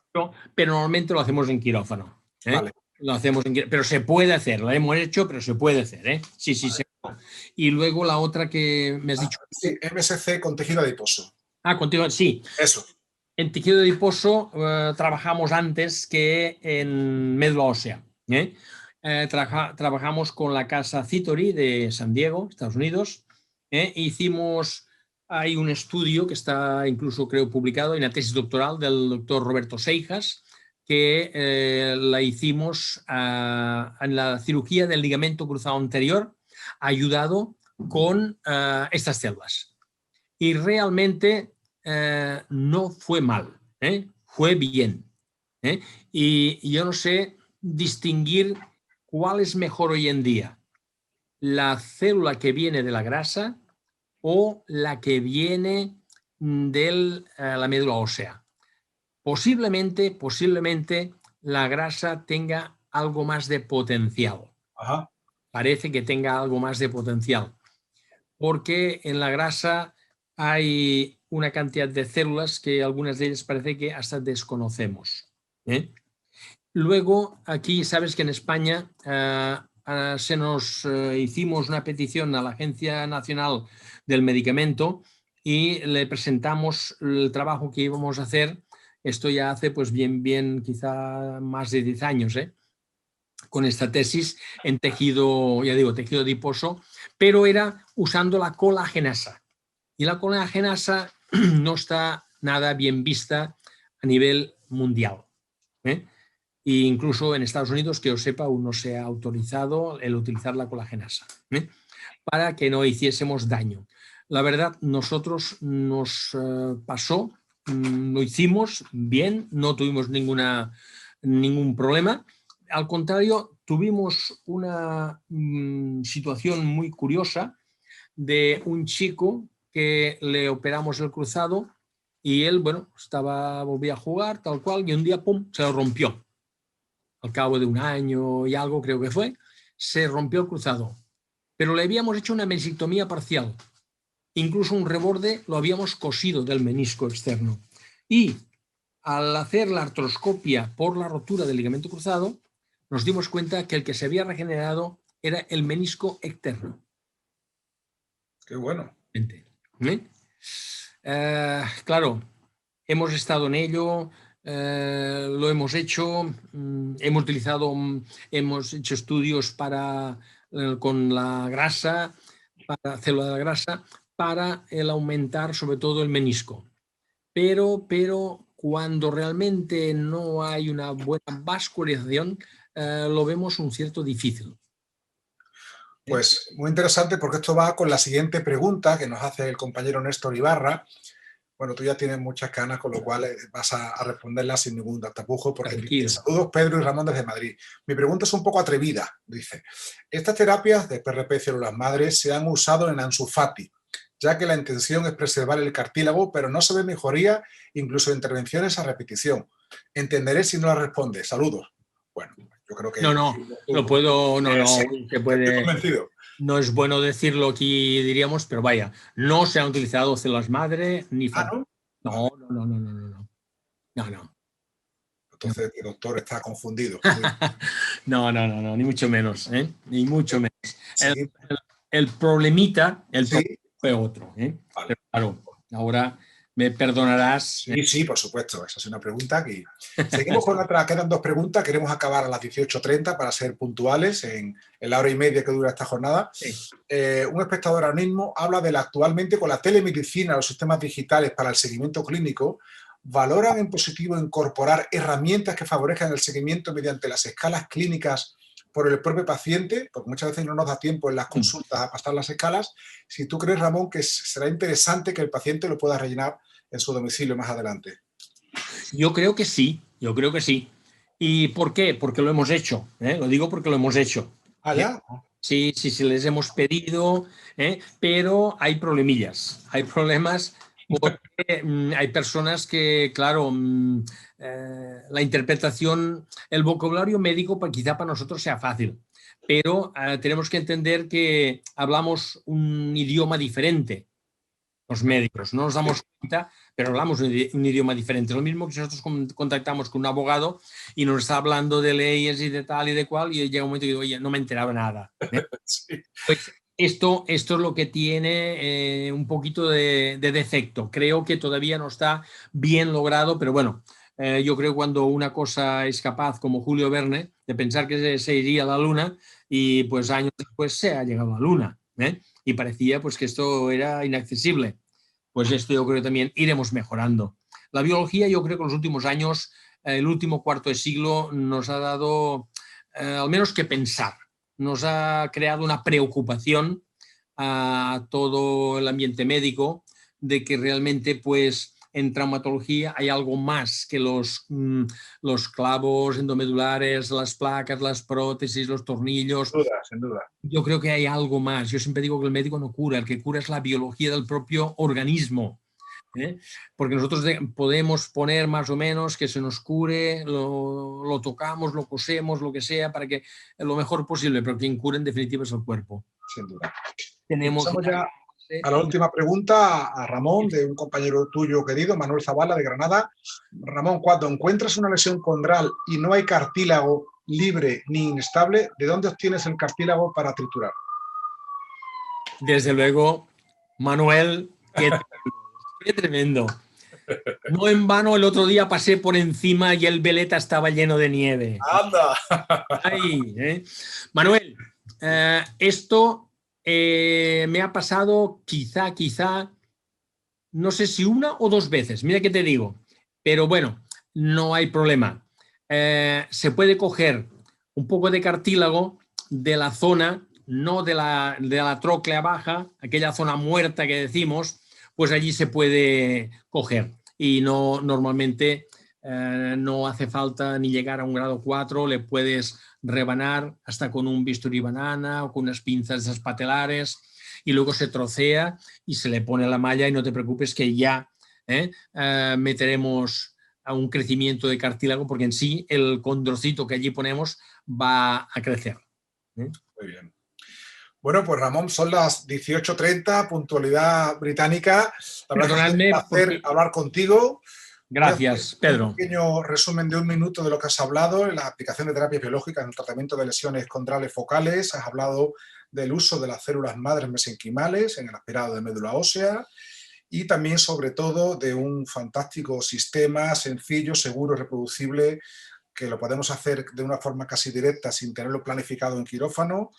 [SPEAKER 2] Pero normalmente lo hacemos en quirófano. Vale. Lo hacemos pero se puede hacer, lo hemos hecho, pero se puede hacer, Sí, vale. Y luego la otra que me has dicho.
[SPEAKER 1] Sí, MSC con tejido adiposo.
[SPEAKER 2] Contigo, sí.
[SPEAKER 1] Eso.
[SPEAKER 2] En tejido adiposo trabajamos antes que en médula ósea. Trabajamos con la casa Citori de San Diego, Estados Unidos. Hay un estudio que está incluso, creo, publicado en la tesis doctoral del doctor Roberto Seijas, que la hicimos en la cirugía del ligamento cruzado anterior, ayudado con estas células. Y realmente no fue mal, fue bien. Y yo no sé distinguir cuál es mejor hoy en día, la célula que viene de la grasa o la que viene de la médula ósea. Posiblemente la grasa tenga algo más de potencial.
[SPEAKER 1] Ajá.
[SPEAKER 2] Parece que tenga algo más de potencial. Porque en la grasa hay una cantidad de células que algunas de ellas parece que hasta desconocemos. Luego, aquí sabes que en España hicimos una petición a la Agencia Nacional del Medicamento y le presentamos el trabajo que íbamos a hacer esto ya hace pues bien quizá más de 10 años, con esta tesis en tejido, ya digo, tejido adiposo, pero era usando la colagenasa. Y la colagenasa no está nada bien vista a nivel mundial. E incluso en Estados Unidos, que yo sepa, aún no se ha autorizado el utilizar la colagenasa para que no hiciésemos daño. La verdad, nosotros nos pasó, lo hicimos bien, no tuvimos ningún problema. Al contrario, tuvimos una situación muy curiosa de un chico que le operamos el cruzado y él, bueno, volvía a jugar, tal cual, y un día, pum, se lo rompió. Al cabo de un año y algo, creo que fue, se rompió el cruzado. Pero le habíamos hecho una meniscectomía parcial. Incluso un reborde lo habíamos cosido del menisco externo. Y al hacer la artroscopia por la rotura del ligamento cruzado, nos dimos cuenta que el que se había regenerado era el menisco externo.
[SPEAKER 1] Qué bueno.
[SPEAKER 2] Claro, hemos estado en ello, lo hemos hecho, hemos hecho estudios con la grasa, para célula de la grasa, para el aumentar sobre todo el menisco. Pero cuando realmente no hay una buena vascularización, lo vemos un cierto difícil.
[SPEAKER 1] Pues muy interesante, porque esto va con la siguiente pregunta que nos hace el compañero Néstor Ibarra. Bueno, tú ya tienes muchas ganas, con lo cual vas a responderla sin ningún tapujo, porque dice: saludos Pedro y Ramón desde Madrid. Mi pregunta es un poco atrevida, dice. Estas terapias de PRP y células madres se han usado en Ansu Fati, ya que la intención es preservar el cartílago, pero no se ve mejoría, incluso intervenciones a repetición. Entenderé si no la responde. Saludos. Bueno, yo creo que...
[SPEAKER 2] lo puedo, se puede...
[SPEAKER 1] Estoy convencido.
[SPEAKER 2] No es bueno decirlo aquí, diríamos, pero vaya, no se han utilizado células madre ni...
[SPEAKER 1] ¿no?
[SPEAKER 2] No.
[SPEAKER 1] Entonces el doctor está confundido.
[SPEAKER 2] No, ni mucho menos, ni mucho menos.
[SPEAKER 1] Sí.
[SPEAKER 2] El problemita,
[SPEAKER 1] Sí.
[SPEAKER 2] fue otro,
[SPEAKER 1] Vale.
[SPEAKER 2] Pero claro, ahora me perdonarás.
[SPEAKER 1] Sí, por supuesto, esa es una pregunta que... Seguimos con otra, quedan 2 preguntas, queremos acabar a las 18:30 para ser puntuales en la hora y media que dura esta jornada.
[SPEAKER 2] Sí.
[SPEAKER 1] Un espectador anónimo habla de actualmente con la telemedicina, los sistemas digitales para el seguimiento clínico, ¿valoran en positivo incorporar herramientas que favorezcan el seguimiento mediante las escalas clínicas por el propio paciente? Porque muchas veces no nos da tiempo en las consultas a pasar las escalas. Si tú crees, Ramón, que será interesante que el paciente lo pueda rellenar en su domicilio más adelante.
[SPEAKER 2] Yo creo que sí. ¿Y por qué? Porque lo hemos hecho. Lo digo porque lo hemos hecho.
[SPEAKER 1] ¿Ah, ya?
[SPEAKER 2] Sí, les hemos pedido, pero hay problemillas. Hay problemas porque hay personas que, claro, la interpretación, el vocabulario médico quizá para nosotros sea fácil, pero tenemos que entender que hablamos un idioma diferente. Los médicos, no nos damos cuenta, pero hablamos un idioma diferente. Lo mismo que si nosotros contactamos con un abogado y nos está hablando de leyes y de tal y de cual, y llega un momento y digo, oye, no me enteraba nada.
[SPEAKER 1] Sí.
[SPEAKER 2] Pues esto es lo que tiene un poquito de defecto. Creo que todavía no está bien logrado, pero bueno, yo creo que cuando una cosa es capaz, como Julio Verne, de pensar que se iría a la Luna, y pues años después se ha llegado a la Luna, y parecía pues que esto era inaccesible. Pues esto yo creo que también iremos mejorando. La biología, yo creo que en los últimos años, el último cuarto de siglo, nos ha dado al menos que pensar. Nos ha creado una preocupación a todo el ambiente médico de que realmente pues en traumatología hay algo más que los clavos endomedulares, las placas, las prótesis, los tornillos.
[SPEAKER 1] Sin duda.
[SPEAKER 2] Yo creo que hay algo más. Yo siempre digo que el médico no cura, el que cura es la biología del propio organismo. Porque nosotros podemos poner más o menos que se nos cure, lo tocamos, lo cosemos, lo que sea, para que lo mejor posible, pero quien cura en definitiva es el cuerpo.
[SPEAKER 1] Sin duda.
[SPEAKER 2] Tenemos
[SPEAKER 1] ya a la última pregunta a Ramón, de un compañero tuyo querido, Manuel Zavala, de Granada. Ramón, cuando encuentras una lesión condral y no hay cartílago libre ni inestable, ¿de dónde obtienes el cartílago para triturar?
[SPEAKER 2] Desde luego, Manuel, qué tremendo. No en vano el otro día pasé por encima y el Veleta estaba lleno de nieve.
[SPEAKER 1] ¡Anda!
[SPEAKER 2] Ay, Manuel, esto me ha pasado quizá, no sé si una o dos veces, mira que te digo, pero bueno, no hay problema. Se puede coger un poco de cartílago de la zona, no de la tróclea baja, aquella zona muerta que decimos, pues allí se puede coger y no normalmente no hace falta ni llegar a un grado 4, le puedes rebanar hasta con un bisturí banana o con unas pinzas esas patelares y luego se trocea y se le pone la malla y no te preocupes que ya meteremos a un crecimiento de cartílago porque en sí el condrocito que allí ponemos va a crecer.
[SPEAKER 1] Muy bien. Bueno, pues Ramón, son las 18:30, puntualidad británica. La verdad es que es un placer hablar contigo.
[SPEAKER 2] Gracias, Pedro.
[SPEAKER 1] Un pequeño resumen de 1 minuto de lo que has hablado en la aplicación de terapias biológicas en el tratamiento de lesiones condrales focales. Has hablado del uso de las células madres mesenquimales en el aspirado de médula ósea y también, sobre todo, de un fantástico sistema sencillo, seguro, reproducible, que lo podemos hacer de una forma casi directa sin tenerlo planificado en quirófano,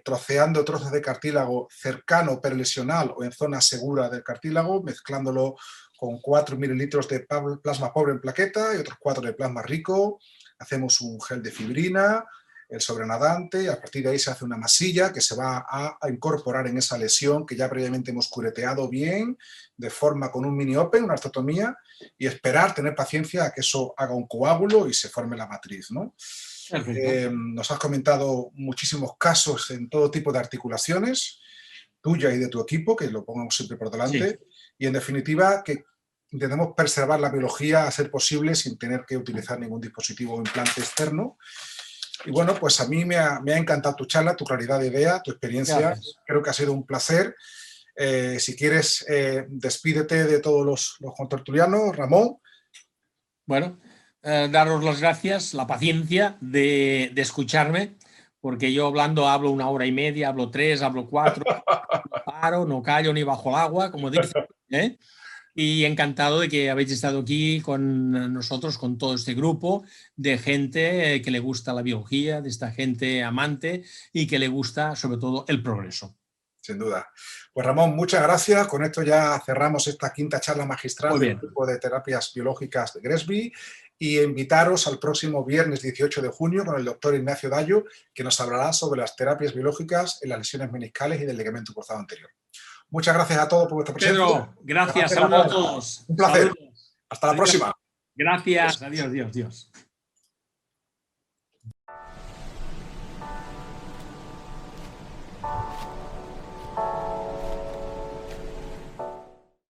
[SPEAKER 1] troceando trozos de cartílago cercano perlesional o en zona segura del cartílago, mezclándolo con 4 mililitros de plasma pobre en plaqueta y otros 4 de plasma rico. Hacemos un gel de fibrina, el sobrenadante, y a partir de ahí se hace una masilla que se va a incorporar en esa lesión que ya previamente hemos cureteado bien, de forma con un mini open, una artrotomía, y esperar, tener paciencia a que eso haga un coágulo y se forme la matriz, ¿no? Nos has comentado muchísimos casos en todo tipo de articulaciones, tuya y de tu equipo, que lo pongamos siempre por delante, sí. Y en definitiva que intentemos preservar la biología a ser posible sin tener que utilizar ningún dispositivo o implante externo. Y bueno, pues a mí me ha encantado tu charla, tu claridad de idea, tu experiencia. Gracias. Creo que ha sido un placer. Si quieres, despídete de todos los contertulianos, Ramón.
[SPEAKER 2] Bueno, daros las gracias, la paciencia de escucharme, porque yo hablando hablo 1 hora y media, hablo 3, hablo 4, no paro, no callo ni bajo el agua, como dicen, ¿eh? Y encantado de que habéis estado aquí con nosotros, con todo este grupo de gente que le gusta la biología, de esta gente amante y que le gusta sobre todo el progreso.
[SPEAKER 1] Sin duda. Pues Ramón, muchas gracias. Con esto ya cerramos esta 5ª charla magistral del grupo de terapias biológicas de Gresby y invitaros al próximo viernes 18 de junio con el doctor Ignacio Dallo, que nos hablará sobre las terapias biológicas en las lesiones meniscales y del ligamento cruzado anterior. Muchas gracias a todos por vuestra presencia.
[SPEAKER 2] Pedro, gracias. Saludos a todos.
[SPEAKER 1] Un placer.
[SPEAKER 2] Saludos.
[SPEAKER 1] Hasta la próxima.
[SPEAKER 2] Gracias. Adiós, Dios.